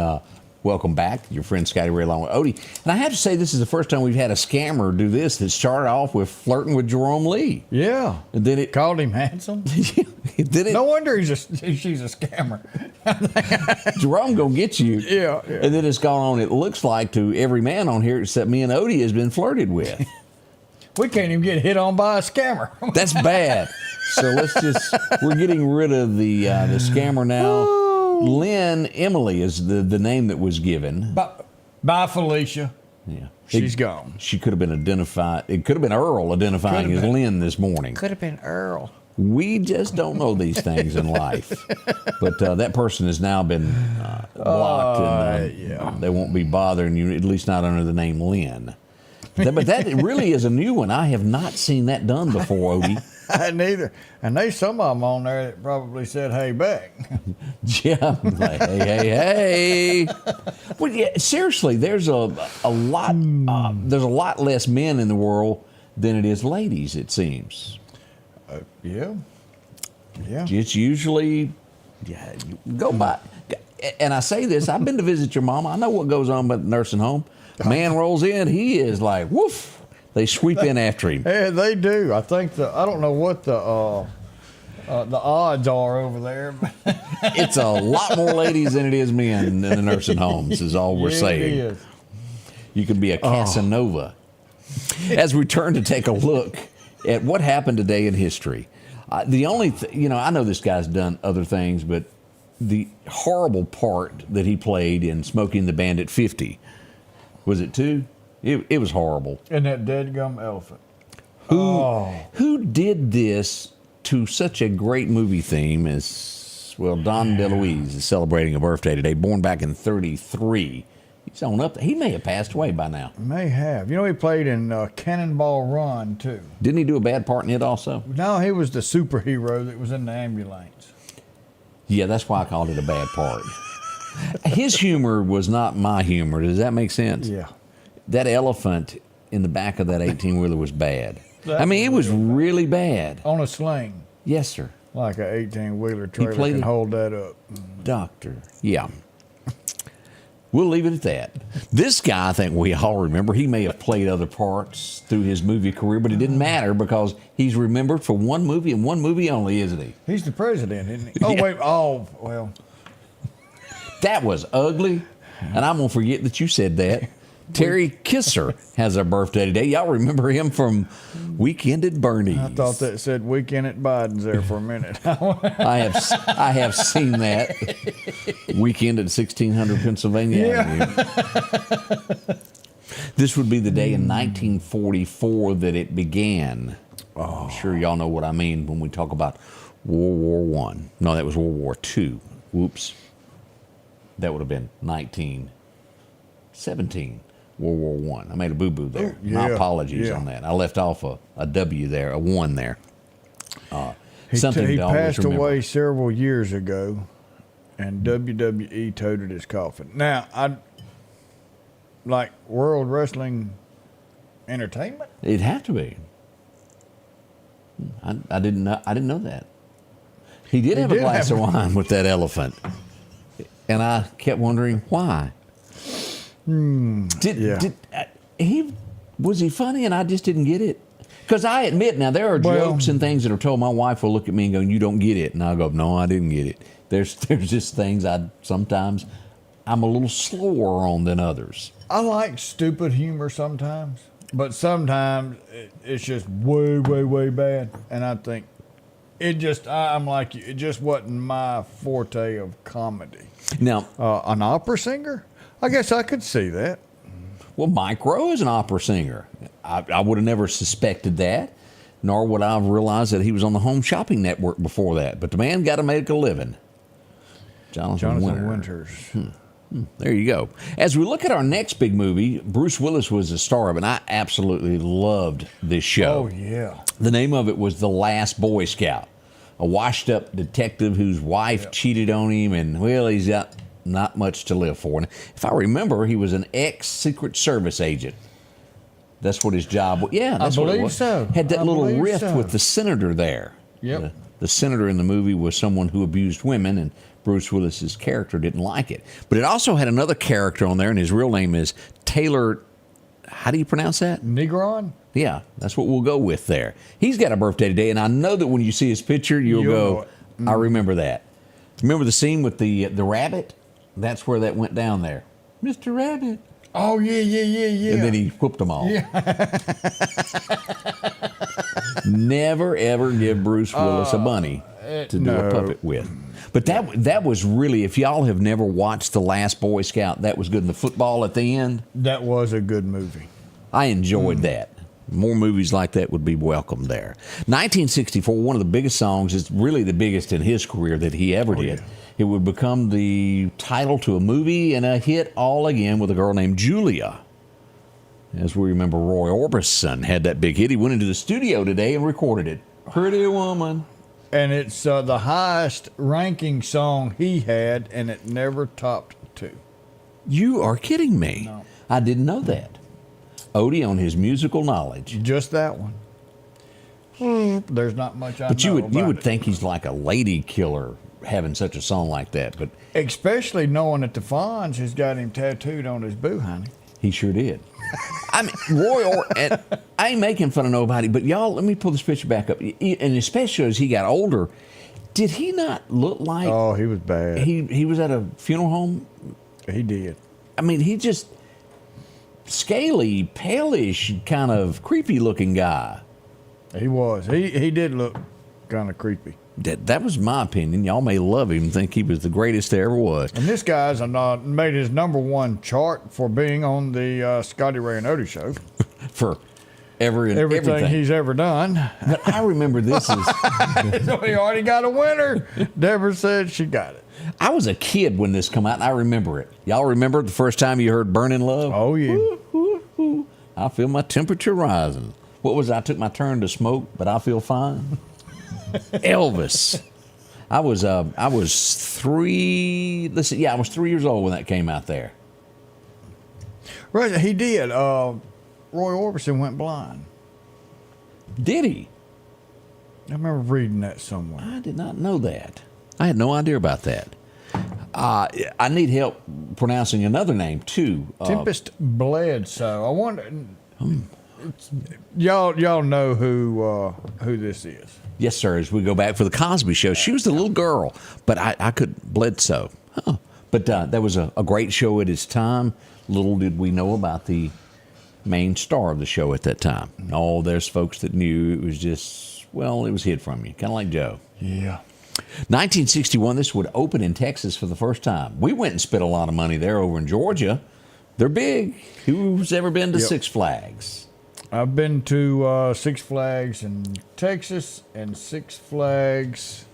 welcome back. Your friend Scotty Ray along with Odie. And I have to say, this is the first time we've had a scammer do this that started off with flirting with Jerome Lee. Yeah. And then it Called him handsome. No wonder she's a scammer. Jerome gonna get you. Yeah. And then it's gone on, it looks like, to every man on here except me and Odie has been flirted with. We can't even get hit on by a scammer. That's bad. So we're getting rid of the scammer now. Lynn Emily is the name that was given. Bye, Felicia. Yeah. She's gone. She could have been identified. It could have been Earl identifying as Lynn this morning. Could have been Earl. We just don't know these things in life. But that person has now been blocked. And they won't be bothering you, at least not under the name Lynn. But that really is a new one. I have not seen that done before, Odie. Neither. And there's some of them on there that probably said, hey, back. Yeah. Like, hey. Well, yeah, seriously, there's a lot less men in the world than it is ladies, it seems. Yeah. It's usually, go by. And I say this, I've been to visit your mama. I know what goes on at the nursing home. Man rolls in, he is like, woof. They sweep in after him. Yeah, they do. I think I don't know what the odds are over there. But it's a lot more ladies than it is men in the nursing homes, is all we're saying. It is. You can be a Casanova. As we turn to take a look at what happened today in history. The only I know this guy's done other things, but the horrible part that he played in Smokey and the Bandit 50, was it 2? It was horrible. And that dead-gum elephant. Who did this to such a great movie theme as, well, Don DeLuise is celebrating a birthday today, born back in 1933. He's on up. He may have passed away by now. May have. You know, he played in Cannonball Run, too. Didn't he do a bad part in it also? No, he was the superhero that was in the ambulance. Yeah, that's why I called it a bad part. His humor was not my humor. Does that make sense? Yeah. That elephant in the back of that 18-wheeler was bad. It was really bad. On a sling. Yes, sir. Like an 18-wheeler trailer can hold that up. Doctor. Yeah. We'll leave it at that. This guy, I think we all remember, he may have played other parts through his movie career, but it didn't matter because he's remembered for one movie and one movie only, isn't he? He's the president, isn't he? Oh, yeah. Wait. Oh, well. That was ugly, and I'm going to forget that you said that. Terry Kisser has a birthday today. Y'all remember him from Weekend at Bernie's. I thought that said Weekend at Biden's there for a minute. I have seen that. Weekend at 1600 Pennsylvania Avenue. This would be the day in 1944 that it began. I'm sure y'all know what I mean when we talk about World War I. No, that was World War II. Whoops. That would have been 1917. World War I. I made a boo-boo there. My apologies on that. I left off a W there, a 1 there. He passed away several years ago, and WWE toted his coffin. Now, like World Wrestling Entertainment? It'd have to be. I didn't know that. He did have a glass of wine with that elephant, and I kept wondering why. Was he funny and I just didn't get it? Because I admit, now there are Well- jokes and things that are told. My wife will look at me and go, "You don't get it," and I go, "No, I didn't get it." There's just things sometimes I'm a little slower on than others. I like stupid humor sometimes, but sometimes it's just way, way, way bad. And I think I'm like you, it just wasn't my forte of comedy. Now, An opera singer? I guess I could see that. well, Mike Rowe is an opera singer. I would have never suspected that, nor would I have realized that he was on the Home Shopping Network before that. But the man got to make a living. Jonathan Winters. There you go. As we look at our next big movie, Bruce Willis was the star of it, and I absolutely loved this show. Oh, yeah. The name of it was The Last Boy Scout, a washed-up detective whose wife cheated on him, and, well, he's got not much to live for. And if I remember, he was an ex-Secret Service agent. That's what his job was. Yeah, that's what it believe was. so. Had that I little believe rift so. with the senator there. Yep. The senator in the movie was someone who abused women, and Bruce Willis's character didn't like it. But it also had another character on there, and his real name is Taylor. How do you pronounce that? Negron? Yeah, that's what we'll go with there. He's got a birthday today, and I know that when you see his picture, you'll You'll know go, it. I remember that. Remember the scene with the rabbit? That's where that went down there. Mr. Rabbit. Oh, yeah. And then he whooped them all. Never, ever give Bruce Willis a bunny to do no. a puppet with. But that was really, if y'all have never watched The Last Boy Scout, that was good. And the football at the end, That was a good movie. I enjoyed that. More movies like that would be welcome there. 1964, one of the biggest songs, is really the biggest in his career that he ever did. yeah. It would become the title to a movie and a hit all again with a girl named Julia. As we remember, Roy Orbison had that big hit. He went into the studio today and recorded it. Pretty Woman. And it's the highest ranking song he had, and it never topped 2. You are kidding me. No. I didn't know that. Odie on his musical knowledge. Just that one. There's not much I But know you about would it. think he's like a lady killer having such a song like that, but Especially knowing that the Fonz has got him tattooed on his boo, honey. he sure did. I mean, and I ain't making fun of nobody, but y'all, let me pull this picture back up. And especially as he got older, did he not look like Oh, he was bad. he was at a funeral home? He did. I mean, he just scaly, palish, kind of creepy looking guy. He was. He did look kind of creepy. That was my opinion. Y'all may love him and think he was the greatest there ever was. And this guy's made his #1 chart for being on the Scotty Ray and Odie show. For everything. Everything he's ever done. But I remember this is. So he already got a winner. Deborah said she got it. I was a kid when this come out, and I remember it. Y'all remember the first time you heard "Burning Love"? Oh, yeah. I feel my temperature rising. What was it? I took my turn to smoke, but I feel fine. Elvis. I was 3. Listen, yeah, I was 3 years old when that came out there. Right, he did. Roy Orbison went blind. Did he? I remember reading that somewhere. I did not know that. I had no idea about that. I need help pronouncing another name too. Tempest Bledsoe. I wonder. Y'all know who this is. Yes, sir. As we go back for the Cosby Show, she was the little girl, but I could Bledsoe. Huh. But that was a great show at its time. Little did we know about the main star of the show at that time. Oh, there's folks that knew it was just, well, it was hid from you, kind of like Joe. Yeah. 1961, this would open in Texas for the first time. We went and spent a lot of money there over in Georgia. They're big. Who's ever been to Yep. Six Flags? I've been to Six Flags in Texas and Six Flags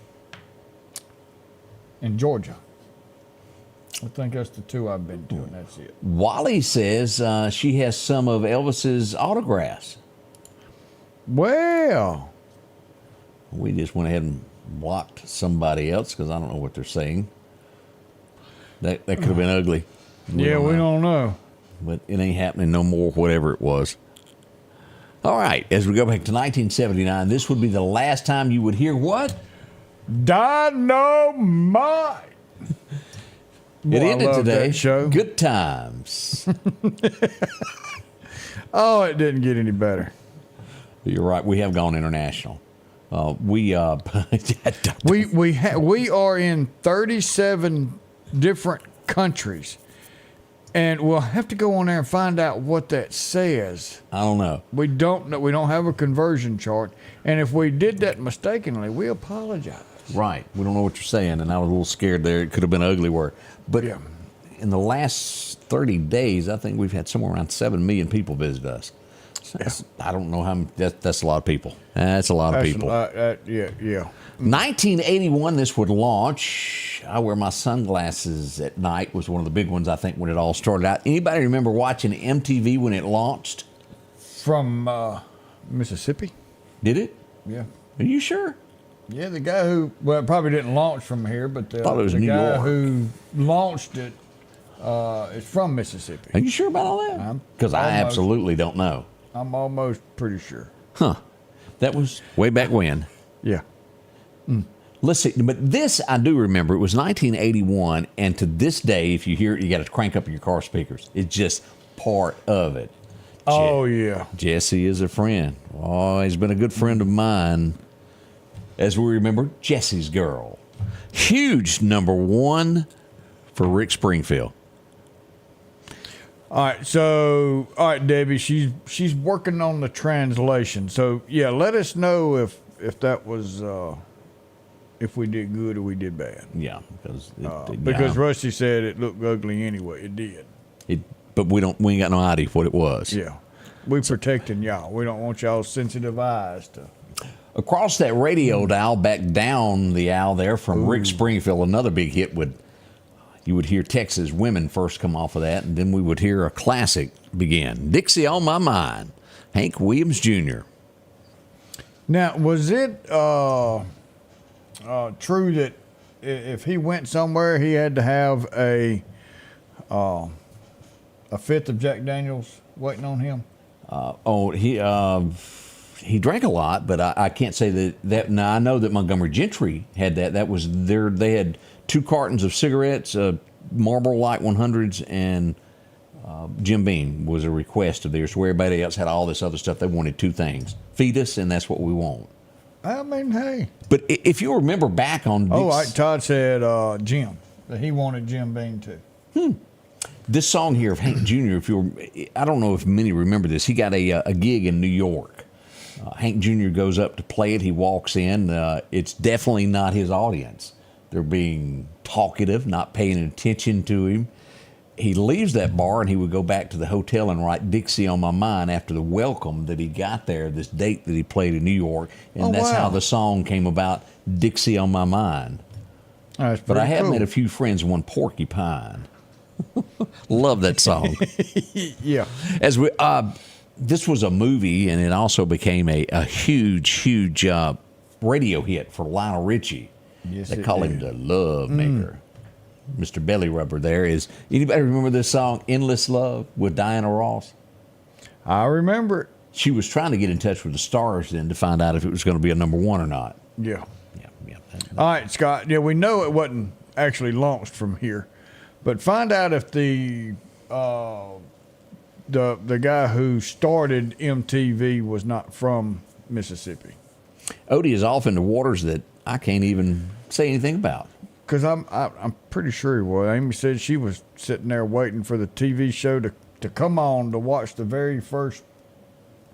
in Georgia. I think that's the 2 I've been to, and that's it. Wally says she has some of Elvis's autographs. Well, We just went ahead and blocked somebody else because I don't know what they're saying. That could have been ugly. we don't know. But it ain't happening no more, whatever it was. All right, as we go back to 1979, this would be the last time you would hear what? Dynamite. It Boy, I ended love today. that show. Good times. Oh, it didn't get any better. You're right. We have gone international. We are in 37 different countries, and we'll have to go on there and find out what that says. I don't know. We don't know. We don't have a conversion chart, and if we did that mistakenly, we apologize. Right. We don't know what you're saying, and I was a little scared there. It could have been an ugly word. But in the last 30 days, I think we've had somewhere around 7 million people visit us. I don't know how many, that's a lot of people. That's a lot of people. 1981, this would launch. I wear my sunglasses at night was one of the big ones, I think, when it all started out. Anybody remember watching MTV when it launched? From Mississippi? Did it? Yeah. Are you sure? Yeah, the guy who, well, it probably didn't launch from here, but the New guy York. who launched it is from Mississippi. Are you sure about all that? Because I absolutely don't know. I'm almost pretty sure. Huh. That was way back when. Yeah. Let's see. But this, I do remember. It was 1981, and to this day, if you hear it, you got to crank up your car speakers. It's just part of it. Oh, yeah. Jesse is a friend. Oh, he's been a good friend of mine. As we remember, Jesse's Girl. Huge number one for Rick Springfield. All right, Debbie, she's working on the translation. So, yeah, let us know if that was, if we did good or we did bad. Yeah. Because Rusty said it looked ugly anyway. It did. But we ain't got no idea what it was. Yeah. We protecting y'all. We don't want y'all's sensitive eyes to... Across that radio dial, back down the aisle there from Rick Springfield, another big hit you would hear Texas Women first come off of that, and then we would hear a classic begin. Dixie on My Mind, Hank Williams Jr. Now, was it true that if he went somewhere, he had to have a fifth of Jack Daniels waiting on him? He drank a lot, but I can't say that. Now, I know that Montgomery Gentry had that. That was they had 2 cartons of cigarettes, Marlboro Light 100s, and Jim Beam was a request of theirs, where everybody else had all this other stuff. They wanted 2 things. Feed us, and that's what we want. I mean, hey. But if you remember back on... Todd said Jim, that he wanted Jim Beam too. This song here of Hank Jr., I don't know if many remember this. He got a gig in New York. Hank Jr. goes up to play it. He walks in. It's definitely not his audience. They're being talkative, not paying attention to him. He leaves that bar and he would go back to the hotel and write Dixie on My Mind after the welcome that he got there, this date that he played in New York. And that's how the song came about, Dixie on My Mind. But I have met a few friends, one Porcupine. Love that song. Yeah. This was a movie, and it also became a huge radio hit for Lionel Richie. Yes, they call him the Love Maker. Mr. Belly Rubber there is. Anybody remember this song, Endless Love, with Diana Ross? I remember it. She was trying to get in touch with the stars then to find out if it was going to be a number 1 or not. Yeah. All right, Scott. Yeah, we know it wasn't actually launched from here, but find out if the guy who started MTV was not from Mississippi. Odie is off into waters that I can't even say anything about. Because I'm pretty sure he was. Amy said she was sitting there waiting for the TV show to come on to watch the very first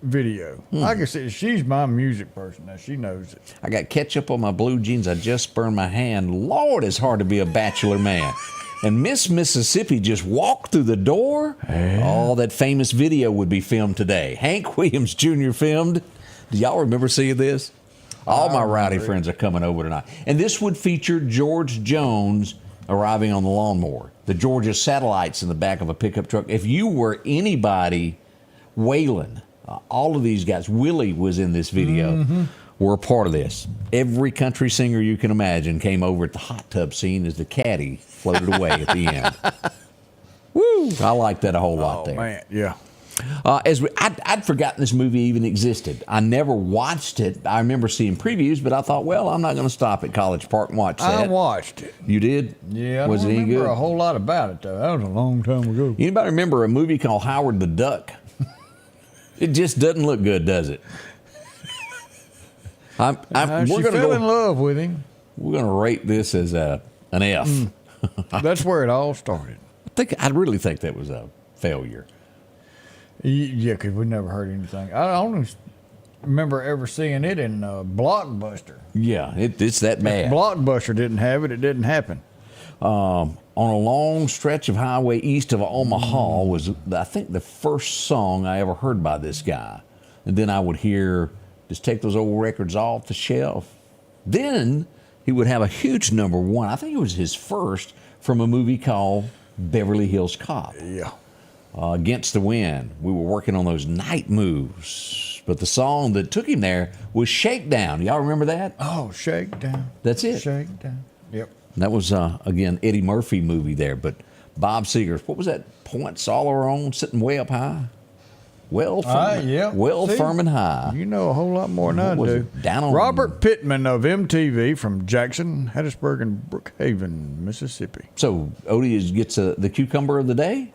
video. Like I said, she's my music person. Now, she knows it. I got ketchup on my blue jeans. I just burned my hand. Lord, it's hard to be a bachelor man. And Miss Mississippi just walked through the door. Oh, that famous video would be filmed today. Hank Williams Jr. filmed. Do y'all remember seeing this? All my rowdy friends are coming over tonight. And this would feature George Jones arriving on the lawnmower. The Georgia satellites in the back of a pickup truck. If you were anybody, Waylon, all of these guys, Willie was in this video, were a part of this. Every country singer you can imagine came over at the hot tub scene as the caddy floated away at the end. Woo! I like that a whole lot there. Oh, man, yeah. I'd forgotten this movie even existed. I never watched it. I remember seeing previews, but I thought, well, I'm not going to stop at College Park and watch that. I watched it. You did? Yeah. Was it any good? I don't remember a whole lot about it, though. That was a long time ago. Anybody remember a movie called Howard the Duck? It just doesn't look good, does it? She fell in love with him. We're gonna rate this as an F. That's where it all started. I really think that was a failure. Yeah, because we never heard anything. I only remember ever seeing it in Blockbuster. Yeah, it's that bad. If Blockbuster didn't have it, it didn't happen. On a long stretch of highway east of Omaha was, I think, the first song I ever heard by this guy. And then I would hear, just take those old records off the shelf. Then he would have a huge number one. I think it was his first from a movie called Beverly Hills Cop. Yeah. Against the Wind. We were working on those night moves. But the song that took him there was Shakedown. Y'all remember that? Oh, Shakedown. That's it. Shakedown. Yep. That was, again, Eddie Murphy movie there. But Bob Seger's, what was that? Points all our own, sitting way up high? Well, firm, yeah. well, See, firm and high. You know a whole lot more than I What was do. it? Down on Robert Pittman of MTV from Jackson, Hattiesburg, and Brookhaven, Mississippi. So Odie gets the cucumber of the day?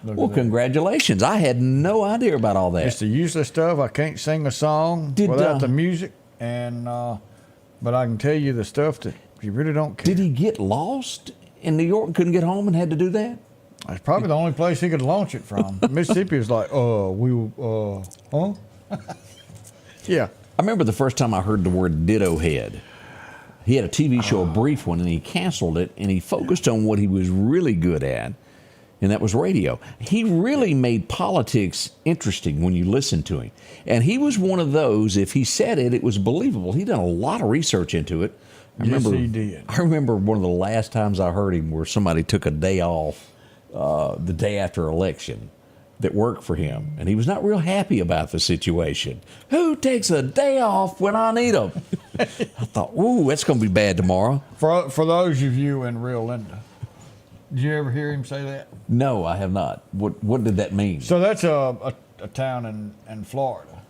Well, congratulations. I had no idea about all that. It's the useless stuff. I can't sing a song without the music, and but I can tell you the stuff that you really don't care. Did he get lost in New York and couldn't get home and had to do that? It's probably the only place he could launch it from. Mississippi was like, huh? Yeah. I remember the first time I heard the word ditto head. He had a TV show, a brief one, and he canceled it, and he focused on what he was really good at, and that was radio. He really made politics interesting when you listened to him. And he was one of those, if he said it, it was believable. He'd done a lot of research into it. Yes, he did. I remember one of the last times I heard him where somebody took a day off the day after election that worked for him, and he was not real happy about the situation. Who takes a day off when I need them? I thought, ooh, that's going to be bad tomorrow. For those of you in Real Linda, did you ever hear him say that? No, I have not. What did that mean? So that's a town in Florida,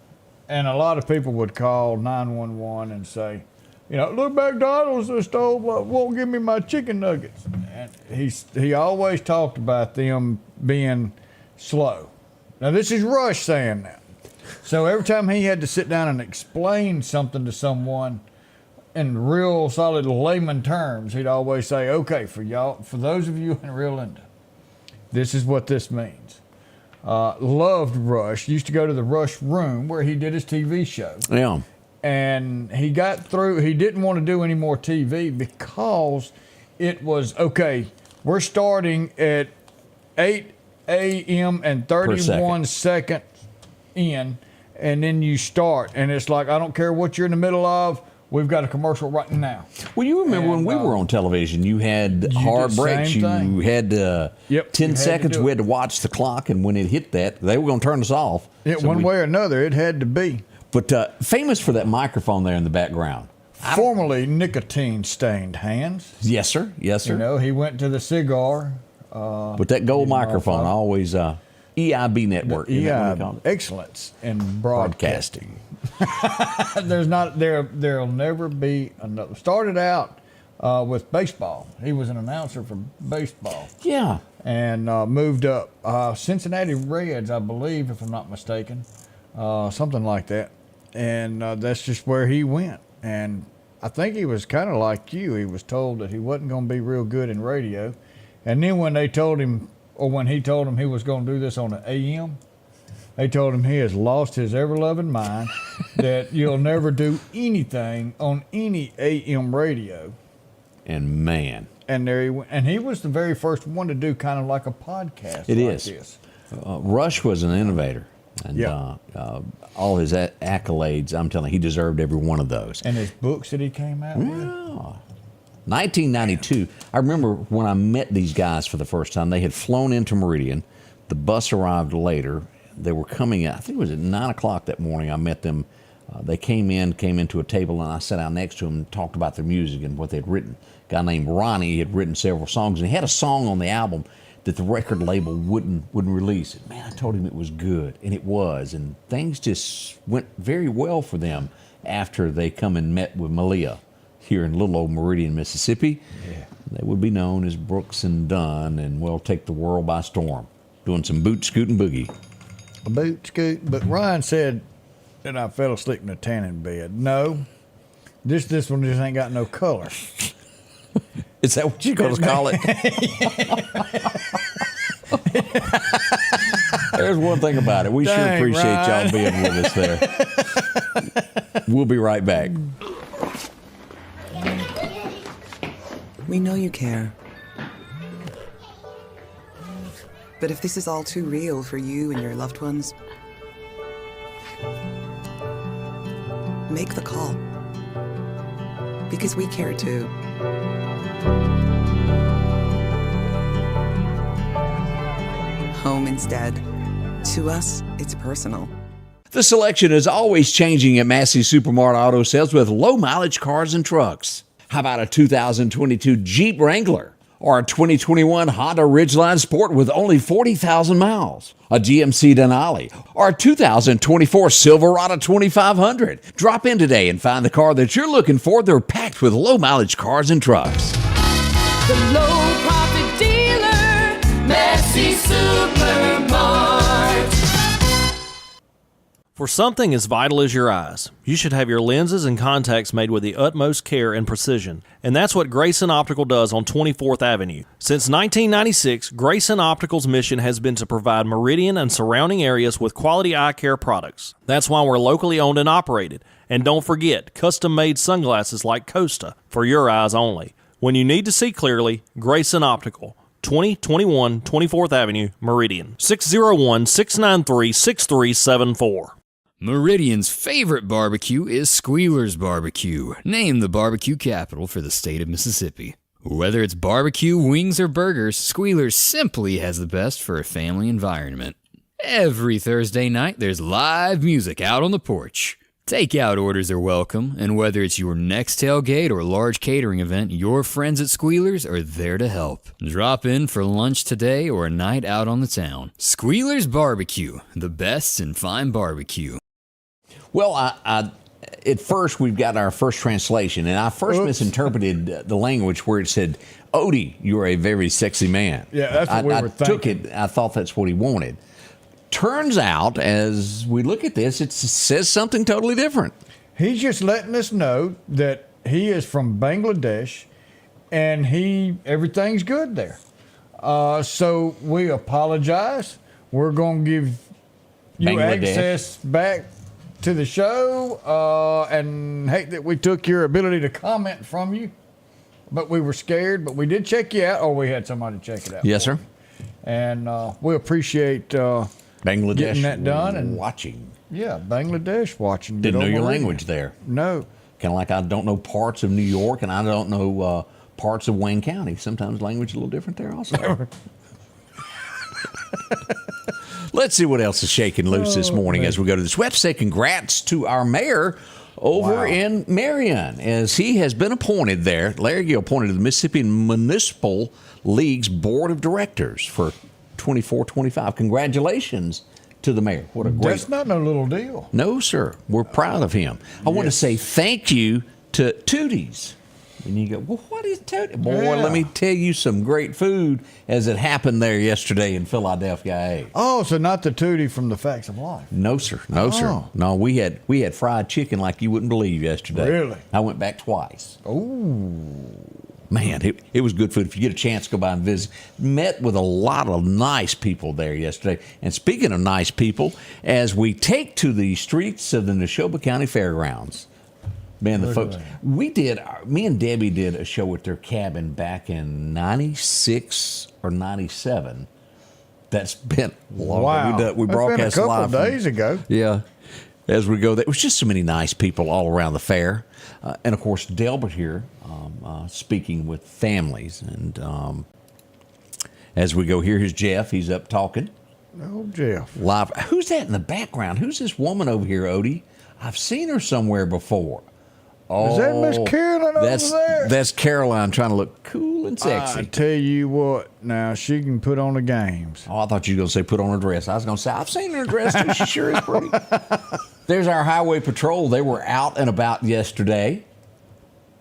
and a lot of people would call 911 and say, look, McDonald's won't give me my chicken nuggets. And he always talked about them being slow. Now this is Rush saying that. So every time he had to sit down and explain something to someone in real solid layman terms, he'd always say, okay, for those of you in Real Linda, this is what this means. Loved Rush, used to go to the Rush room where he did his TV show. Yeah. And he got through, he didn't want to do any more TV because it was, okay, we're starting at 8 a.m. and 31 seconds in, and then you start. And it's like, I don't care what you're in the middle of, we've got a commercial right now. Well, you remember when we were on television, you had hard breaks. You had 10 seconds. We had to watch the clock, and when it hit that, they were going to turn us off. One way or another, it had to be. But famous for that microphone there in the background. Formerly nicotine-stained hands. Yes, sir. Yes, sir. He went to the cigar. But that gold microphone, always EIB network. Excellence in broadcasting. There'll never be another. Started out with baseball. He was an announcer for baseball. Yeah. And moved up. Cincinnati Reds, I believe, if I'm not mistaken. Something like that. And that's just where he went. And I think he was kind of like you. He was told that he wasn't going to be real good in radio. And then when they told him, or when he told him he was going to do this on the AM, they told him he has lost his ever-loving mind, that you'll never do anything on any AM radio. And man. And there he went. And he was the very first one to do kind of like a podcast this. Rush was an innovator. And all his accolades, I'm telling you, he deserved every one of those. And his books that he came out with. 1992, I remember when I met these guys for the first time. They had flown into Meridian. The bus arrived later. They were coming in, I think it was at 9 o'clock that morning. I met them. They came into a table, and I sat down next to them and talked about their music and what they'd written. A guy named Ronnie had written several songs, and he had a song on the album that the record label wouldn't release. And man, I told him it was good, and it was. And things just went very well for them after they come and met with Malia here in little old Meridian, Mississippi. Yeah. They would be known as Brooks and Dunn, and will take the world by storm, doing some boot scooting boogie. A boot scoot, but Ryan said that I fell asleep in a tanning bed. No, This one just ain't got no color. Is that what you're going to call it? There's one thing about it. We sure Dang appreciate right. y'all being with us there. We'll be right back. We know you care. But if this is all too real for you and your loved ones, make the call. Because we care too. Home instead. To us, it's personal. The selection is always changing at Massey Supermart Auto Sales with low mileage cars and trucks. How about a 2022 Jeep Wrangler or a 2021 Honda Ridgeline Sport with only 40,000 miles? A GMC Denali or a 2024 Silverado 2500? Drop in today and find the car that you're looking for. They're packed with low mileage cars and trucks. The low profit dealer, Massey Supermart. For something as vital as your eyes, you should have your lenses and contacts made with the utmost care and precision. And that's what Grayson Optical does on 24th Avenue. Since 1996, Grayson Optical's mission has been to provide Meridian and surrounding areas with quality eye care products. That's why we're locally owned and operated. And don't forget, custom-made sunglasses like Costa for your eyes only. When you need to see clearly, Grayson Optical. 2021 24th Avenue, Meridian. 601-693-6374. Meridian's favorite barbecue is Squealer's Barbecue, named the barbecue capital for the state of Mississippi. Whether it's barbecue, wings, or burgers, Squealer's simply has the best for a family environment. Every Thursday night, there's live music out on the porch. Takeout orders are welcome, and whether it's your next tailgate or large catering event, your friends at Squealer's are there to help. Drop in for lunch today or a night out on the town. Squealer's Barbecue, the best in fine barbecue. Well, at first we've got our first translation, and I first misinterpreted the language where it said, "Odie, you're a very sexy man." Yeah, that's what we were thinking. I took it. I thought that's what he wanted. Turns out, as we look at this, it says something totally different. He's just letting us know that he is from Bangladesh, and everything's good there. So we apologize. We're going to give you Bangladesh access back to the show, and hate that we took your ability to comment from you, but we were scared. But we did check you out, or we had somebody check it out. Yes, sir. And we appreciate Bangladesh getting that done and watching. Yeah, Bangladesh watching. Didn't know your Meridian. language there. No. Kind of like I don't know parts of New York, and I don't know parts of Wayne County. Sometimes language is a little different there also. Let's see what else is shaking loose this morning as we go to this website. Congrats to our mayor over in Meridian, as he has been appointed there. Larry Gill appointed to the Mississippi Municipal League's Board of Directors for 24-25. Congratulations to the mayor. What a great... That's not no little deal. No, sir. We're proud of him. I want to say thank you to Tooties. And you go, well, what is Tooties? Boy, let me tell you some great food as it happened there yesterday in Philadelphia. A. Oh, so not the Tootie from the Facts of Life. No, sir. No, sir. No, we had fried chicken like you wouldn't believe yesterday. Really? I went back twice. Oh. Man, it was good food. If you get a chance, go by and visit. Met with a lot of nice people there yesterday. And speaking of nice people, as we take to the streets of the Neshoba County Fairgrounds, man, the folks, me and Debbie did a show at their cabin back in 96 or 97. That's been long. Wow. We broadcast been a live. couple days ago. Yeah. As we go, there was just so many nice people all around the fair. And of course, Delbert here speaking with families. And as we go here, here's Jeff. He's up talking. Oh, Jeff. Live. Who's that in the background? Who's this woman over here, Odie? I've seen her somewhere before. Oh, is that Miss Caroline over there? That's Caroline trying to look cool and sexy. I tell you what, now she can put on the games. Oh, I thought you were going to say put on a dress. I was going to say, I've seen her in a dress too. She sure is pretty. There's our highway patrol. They were out and about yesterday.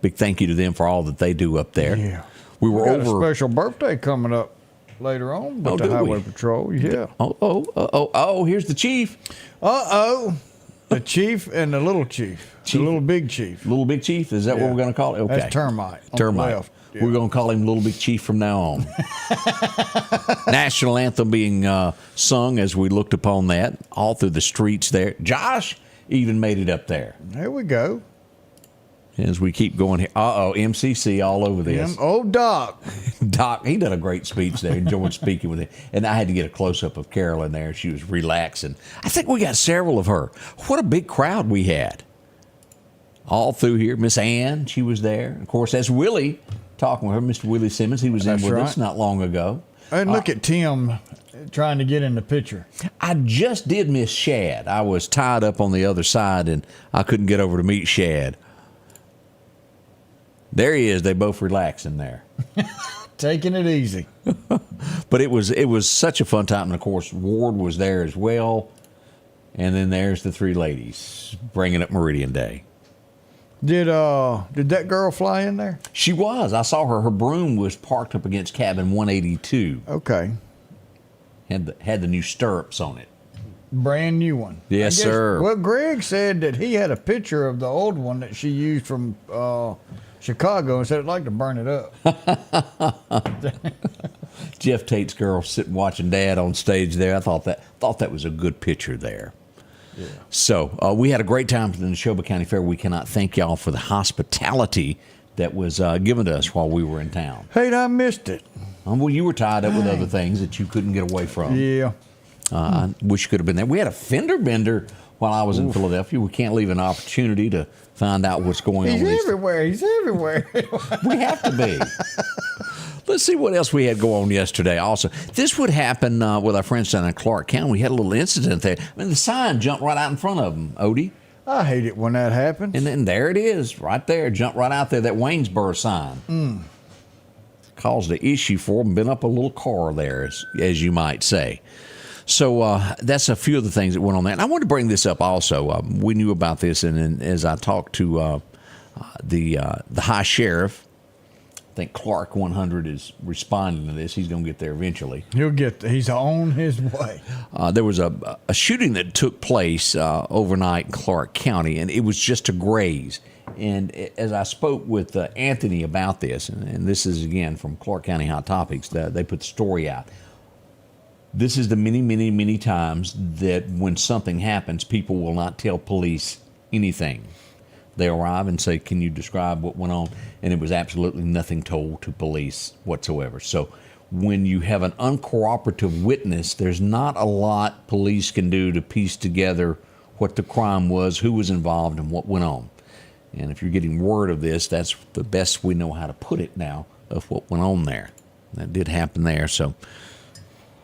Big thank you to them for all that they do up there. Yeah. We were got over a special birthday coming up later on with the highway patrol. Yeah. Oh, here's the chief. Uh-oh. The chief and the little chief. The little big chief. Little Big Chief? Is that what we're going to call it? Okay. That's Termite. On Termite. the left. Yeah. We're going to call him Little Big Chief from now on. National anthem being sung as we looked upon that all through the streets there. Josh even made it up there. There we go. As we keep going here. MCC all over this. Old Doc. Doc, he did a great speech there. Enjoyed speaking with him. And I had to get a close-up of Carolyn there. She was relaxing. I think we got several of her. What a big crowd we had. All through here. Miss Ann, she was there. Of course, that's Willie talking with her. Mr. Willie Simmons, he was in with us not long ago. And look at Tim trying to get in the picture. I just did miss Shad. I was tied up on the other side, and I couldn't get over to meet Shad. There he is. They both relaxing there. Taking it easy. But it was such a fun time. And, of course, Ward was there as well. And then there's the three ladies bringing up Meridian Day. Did that girl fly in there? She was. I saw her. Her broom was parked up against cabin 182. Okay. Had the new stirrups on it. Brand new one. Yes, sir. Well, Greg said that he had a picture of the old one that she used from Chicago and said I'd like to burn it up. Jeff Tate's girl sitting watching Dad on stage there. I thought that was a good picture there. Yeah. So we had a great time in the Neshoba County Fair. We cannot thank y'all for the hospitality that was given to us while we were in town. Hey, I missed it. Well, you were tied up with other things that you couldn't get away from. Yeah. I wish you could have been there. We had a fender bender while I was in Philadelphia. We can't leave an opportunity to find out what's going on. He's everywhere. He's everywhere. We have to be. Let's see what else we had go on yesterday also. This would happen with our friends down in Clarke County. We had a little incident there. I mean, the sign jumped right out in front of them, Odie. I hate it when that happens. And then there it is, right there. Jumped right out there, that Waynesboro sign. Caused an issue for them. Been up a little car there, as you might say. So that's a few of the things that went on there. And I wanted to bring this up also. We knew about this, and as I talked to the high sheriff, I think Clarke 100 is responding to this. He's going to get there eventually. He's on his way. There was a shooting that took place overnight in Clarke County, and it was just a graze. And as I spoke with Anthony about this, and this is, again, from Clarke County Hot Topics, they put the story out. This is the many, many, many times that when something happens, people will not tell police anything. They arrive and say, can you describe what went on? And it was absolutely nothing told to police whatsoever. So when you have an uncooperative witness, there's not a lot police can do to piece together what the crime was, who was involved, and what went on. And if you're getting word of this, that's the best we know how to put it now of what went on there. That did happen there, so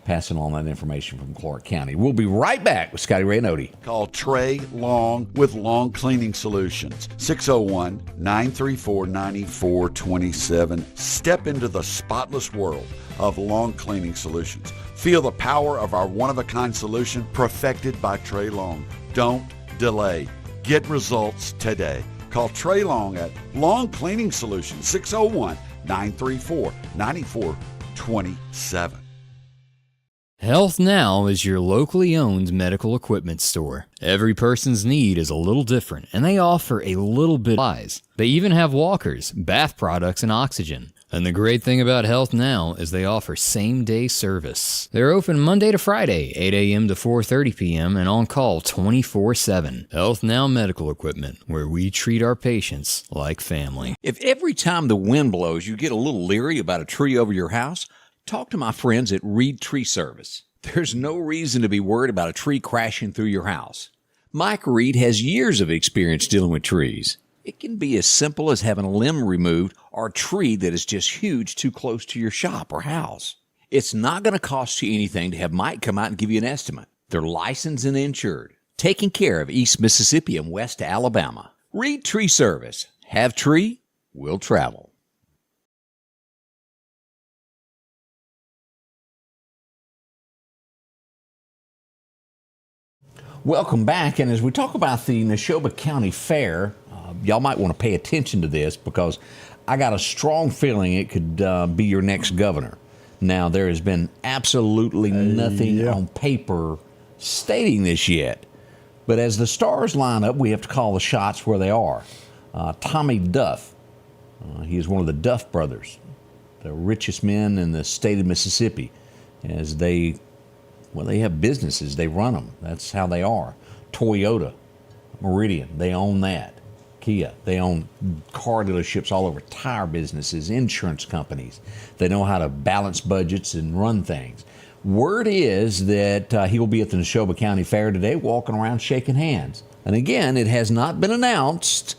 passing on that information from Clarke County. We'll be right back with Scotty Ray and Odie. Call Trey Long with Long Cleaning Solutions, 601-934-9427. Step into the spotless world of Long Cleaning Solutions. Feel the power of our one-of-a-kind solution perfected by Trey Long. Don't delay. Get results today. Call Trey Long at Long Cleaning Solutions, 601-934-9427. Health Now is your locally owned medical equipment store. Every person's need is a little different, and they offer a little bit of supplies. They even have walkers, bath products, and oxygen. And the great thing about Health Now is they offer same-day service. They're open Monday to Friday, 8 a.m. to 4:30 p.m., and on call 24/7. Health Now Medical Equipment, where we treat our patients like family. If every time the wind blows you get a little leery about a tree over your house, talk to my friends at Reed Tree Service. There's no reason to be worried about a tree crashing through your house. Mike Reed has years of experience dealing with trees. It can be as simple as having a limb removed or a tree that is just huge too close to your shop or house. It's not going to cost you anything to have Mike come out and give you an estimate. They're licensed and insured, taking care of East Mississippi and West Alabama. Reed Tree Service. Have tree, will travel. Welcome back, and as we talk about the Neshoba County Fair, y'all might want to pay attention to this because I got a strong feeling it could be your next governor. Now, there has been absolutely nothing on paper stating this yet, But as the stars line up, we have to call the shots where they are. Tommy Duff, he is one of the Duff brothers, the richest men in the state of Mississippi. As they have businesses, they run them. That's how they are. Toyota, Meridian, they own that. Kia, they own car dealerships all over, tire businesses, insurance companies. They know how to balance budgets and run things. Word is that he will be at the Neshoba County Fair today, walking around shaking hands. And again, it has not been announced,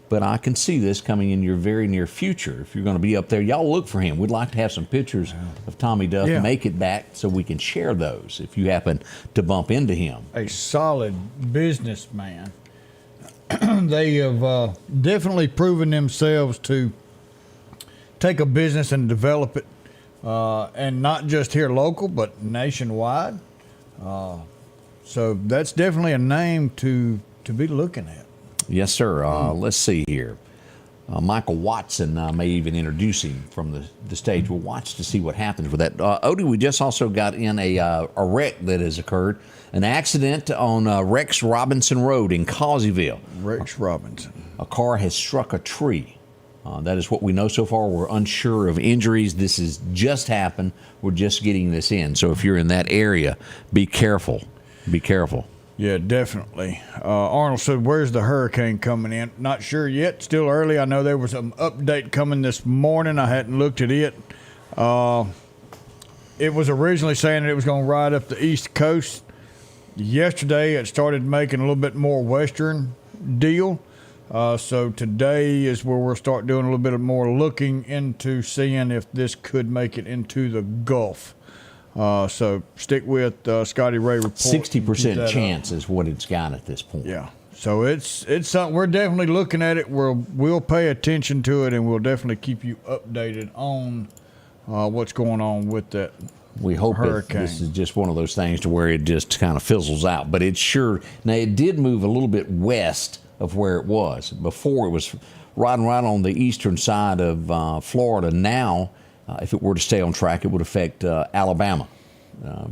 but I can see this coming in your very near future. If you're going to be up there, y'all look for him. We'd like to have some pictures of Tommy Duff. Yeah. Make it back so we can share those if you happen to bump into him. A solid businessman. They have definitely proven themselves to take a business and develop it, and not just here local, but nationwide. So that's definitely a name to be looking at. Yes, sir. Let's see here. Michael Watson may even introduce him from the stage. We'll watch to see what happens with that. Odie, we just also got in a wreck that has occurred. An accident on Rex Robinson Road in Causeyville. Rex Robinson. A car has struck a tree. That is what we know so far. We're unsure of injuries. This has just happened. We're just getting this in. So if you're in that area, be careful. Be careful. Yeah, definitely. Arnold said, where's the hurricane coming in? Not sure yet. Still early. I know there was an update coming this morning. I hadn't looked at it. It was originally saying that it was going to ride up the East Coast. Yesterday, it started making a little bit more western deal. So today is where we'll start doing a little bit of more looking into seeing if this could make it into the Gulf. So stick with Scotty Ray Report. 60% chance is what it's got at this point. Yeah. So it's something we're definitely looking at it. We'll pay attention to it, and we'll definitely keep you updated on what's going on with that. We hope this is just one of those things to where it just kind of fizzles out. But it's sure. Now, it did move a little bit west of where it was. Before, it was riding right on the eastern side of Florida. Now, if it were to stay on track, it would affect Alabama.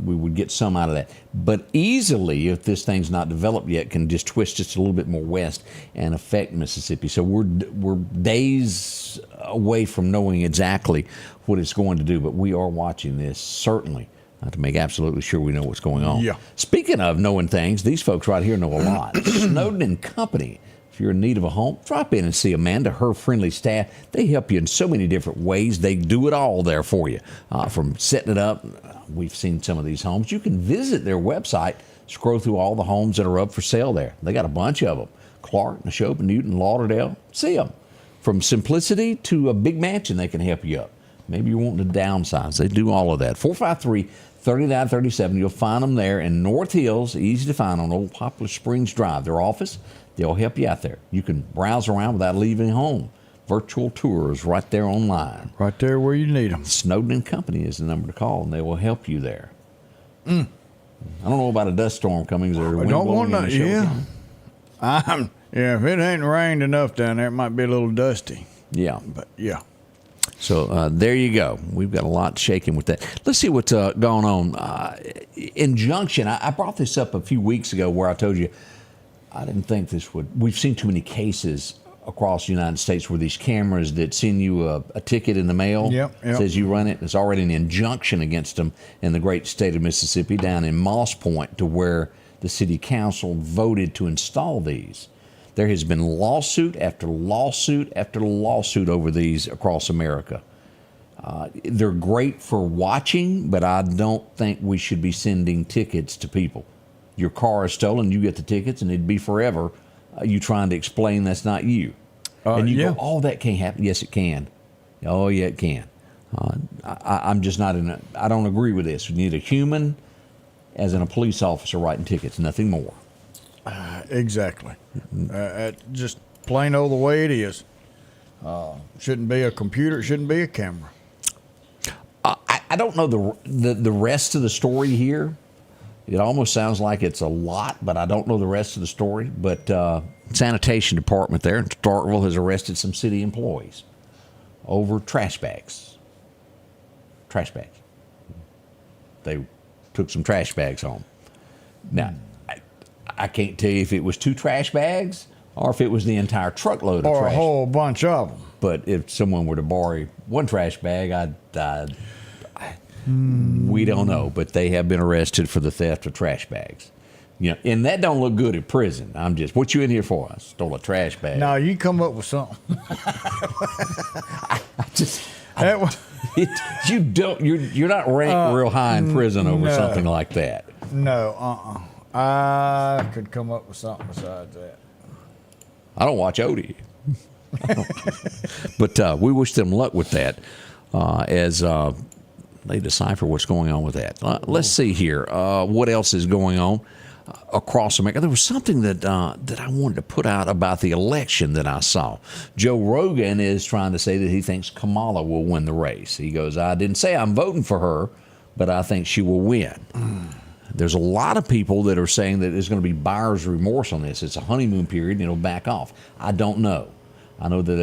We would get some out of that. But easily, if this thing's not developed yet, can just twist just a little bit more west and affect Mississippi. So we're days away from knowing exactly what it's going to do. But we are watching this, certainly, to make absolutely sure we know what's going on. Yeah. Speaking of knowing things, these folks right here know a lot. Snowden and Company. If you're in need of a home, drop in and see Amanda, her friendly staff. They help you in so many different ways. They do it all there for you. From setting it up, we've seen some of these homes. You can visit their website, scroll through all the homes that are up for sale there. They got a bunch of them. Clarke, Neshoba, Newton, Lauderdale. See them. From simplicity to a big mansion, they can help you up. Maybe you're wanting to downsize. They do all of that. 453-3937. You'll find them there in North Hills, easy to find on Old Poplar Springs Drive. Their office, they'll help you out there. You can browse around without leaving home. Virtual tours right there online. Right there where you need them. Snowden and Company is the number to call, and they will help you there. I don't know about a dust storm coming. Is there wind blowing in the show? Yeah, if it ain't rained enough down there, it might be a little dusty. Yeah. But, yeah. So there you go. We've got a lot shaking with that. Let's see what's going on. Injunction. I brought this up a few weeks ago where I told you I didn't think this would. We've seen too many cases across the United States where these cameras that send you a ticket in the mail, says you run it. There's already an injunction against them in the great state of Mississippi down in Moss Point to where the city council voted to install these. There has been lawsuit after lawsuit after lawsuit over these across America. They're great for watching, but I don't think we should be sending tickets to people. Your car is stolen, you get the tickets, and it'd be forever you trying to explain that's not you. And you go, oh, that can't happen. Yes, it can. Oh, yeah, it can. I'm just not in I don't agree with this. We need a human as in a police officer writing tickets, nothing more. Exactly. Just plain old the way it is. Shouldn't be a computer. It shouldn't be a camera. I don't know the rest of the story here. It almost sounds like it's a lot, but I don't know the rest of the story. But sanitation department there in Starkville has arrested some city employees over trash bags. Trash bags. They took some trash bags home. Now, I can't tell you if it was 2 trash bags or if it was the entire truckload of Or trash. a whole bunch of them. But if someone were to borrow 1 trash bag, we don't know. But they have been arrested for the theft of trash bags. You know, and that don't look good in prison. I'm just, what you in here for? I stole a trash bag. No, you come up with something. You don't. You're not ranked real high in prison over something like that. No, I could come up with something besides that. I don't watch Odie. But we wish them luck with that as they decipher what's going on with that. Let's see here. What else is going on across America? There was something that I wanted to put out about the election that I saw. Joe Rogan is trying to say that he thinks Kamala will win the race. He goes, I didn't say I'm voting for her, but I think she will win. There's a lot of people that are saying that there's going to be buyer's remorse on this. It's a honeymoon period and it'll back off. I don't know. I know that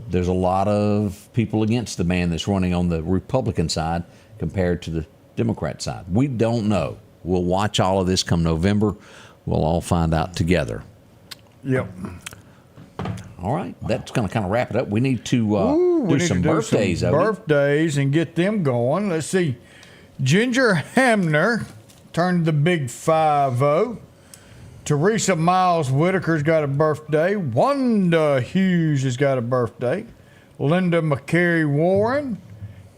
there's a lot of people against the man that's running on the Republican side compared to the Democrat side. We don't know. We'll watch all of this come November. We'll all find out together. Yep. All right. That's going to kind of wrap it up. We need to do some birthdays. Birthdays and get them going. Let's see. Ginger Hamner turned the big 5-0. Teresa Miles Whitaker's got a birthday. Wanda Hughes has got a birthday. Linda McCary Warren.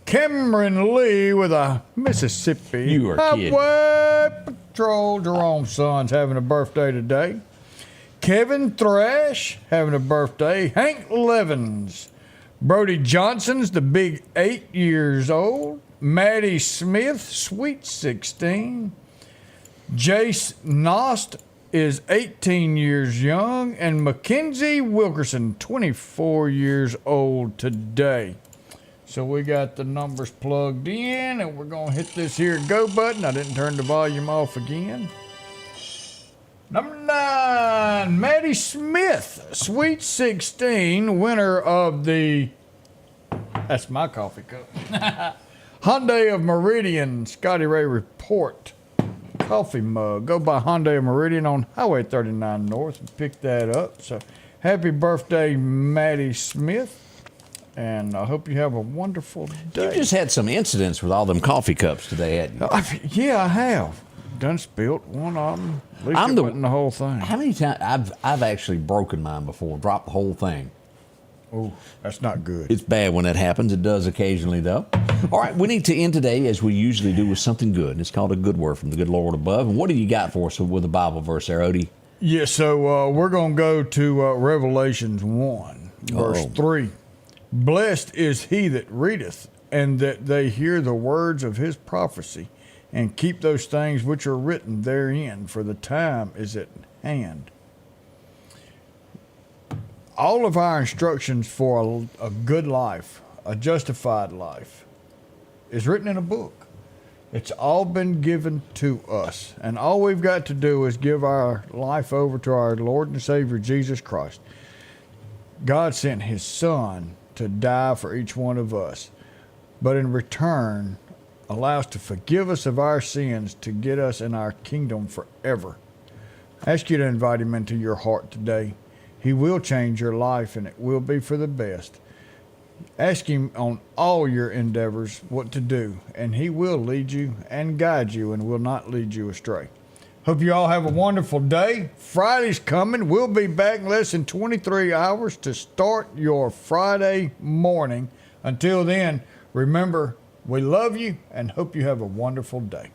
Cameron Lee with a Mississippi You are kidding. Highway Patrol. Jerome's son's having a birthday today. Kevin Thrash having a birthday. Hank Levins. Brody Johnson's the big 8 years old. Maddie Smith, sweet 16. Jace Nost is 18 years young. And Mackenzie Wilkerson, 24 years old today. So we got the numbers plugged in, and we're going to hit this here go button. I didn't turn the volume off again. Number 9, Maddie Smith, Sweet 16, winner of the, that's my coffee cup, Hyundai of Meridian, Scotty Ray Report coffee mug. Go by Hyundai of Meridian on Highway 39 North and pick that up. So happy birthday, Maddie Smith. And I hope you have a wonderful day. You just had some incidents with all them coffee cups today, hadn't you? Yeah, I have. Done spilt one of them. At least it wasn't the whole thing. How many times? I've actually broken mine before, dropped the whole thing. Oh, that's not good. It's bad when that happens. It does occasionally, though. All right, we need to end today, as we usually do, with something good. It's called a good word from the good Lord above. And what do you got for us with a Bible verse there, Odie? Yeah, so we're going to go to Revelations 1, verse 3. Blessed is he that readeth, and that they hear the words of his prophecy, and keep those things which are written therein, for the time is at hand. All of our instructions for a good life, a justified life, is written in a book. It's all been given to us, and all we've got to do is give our life over to our Lord and Savior, Jesus Christ. God sent his Son to die for each one of us, but in return allow us to forgive us of our sins to get us in our kingdom forever. I ask you to invite him into your heart today. He will change your life, and it will be for the best. Ask him on all your endeavors what to do, and he will lead you and guide you and will not lead you astray. Hope you all have a wonderful day. Friday's coming. We'll be back in less than 23 hours to start your Friday morning. Until then, remember, we love you and hope you have a wonderful day.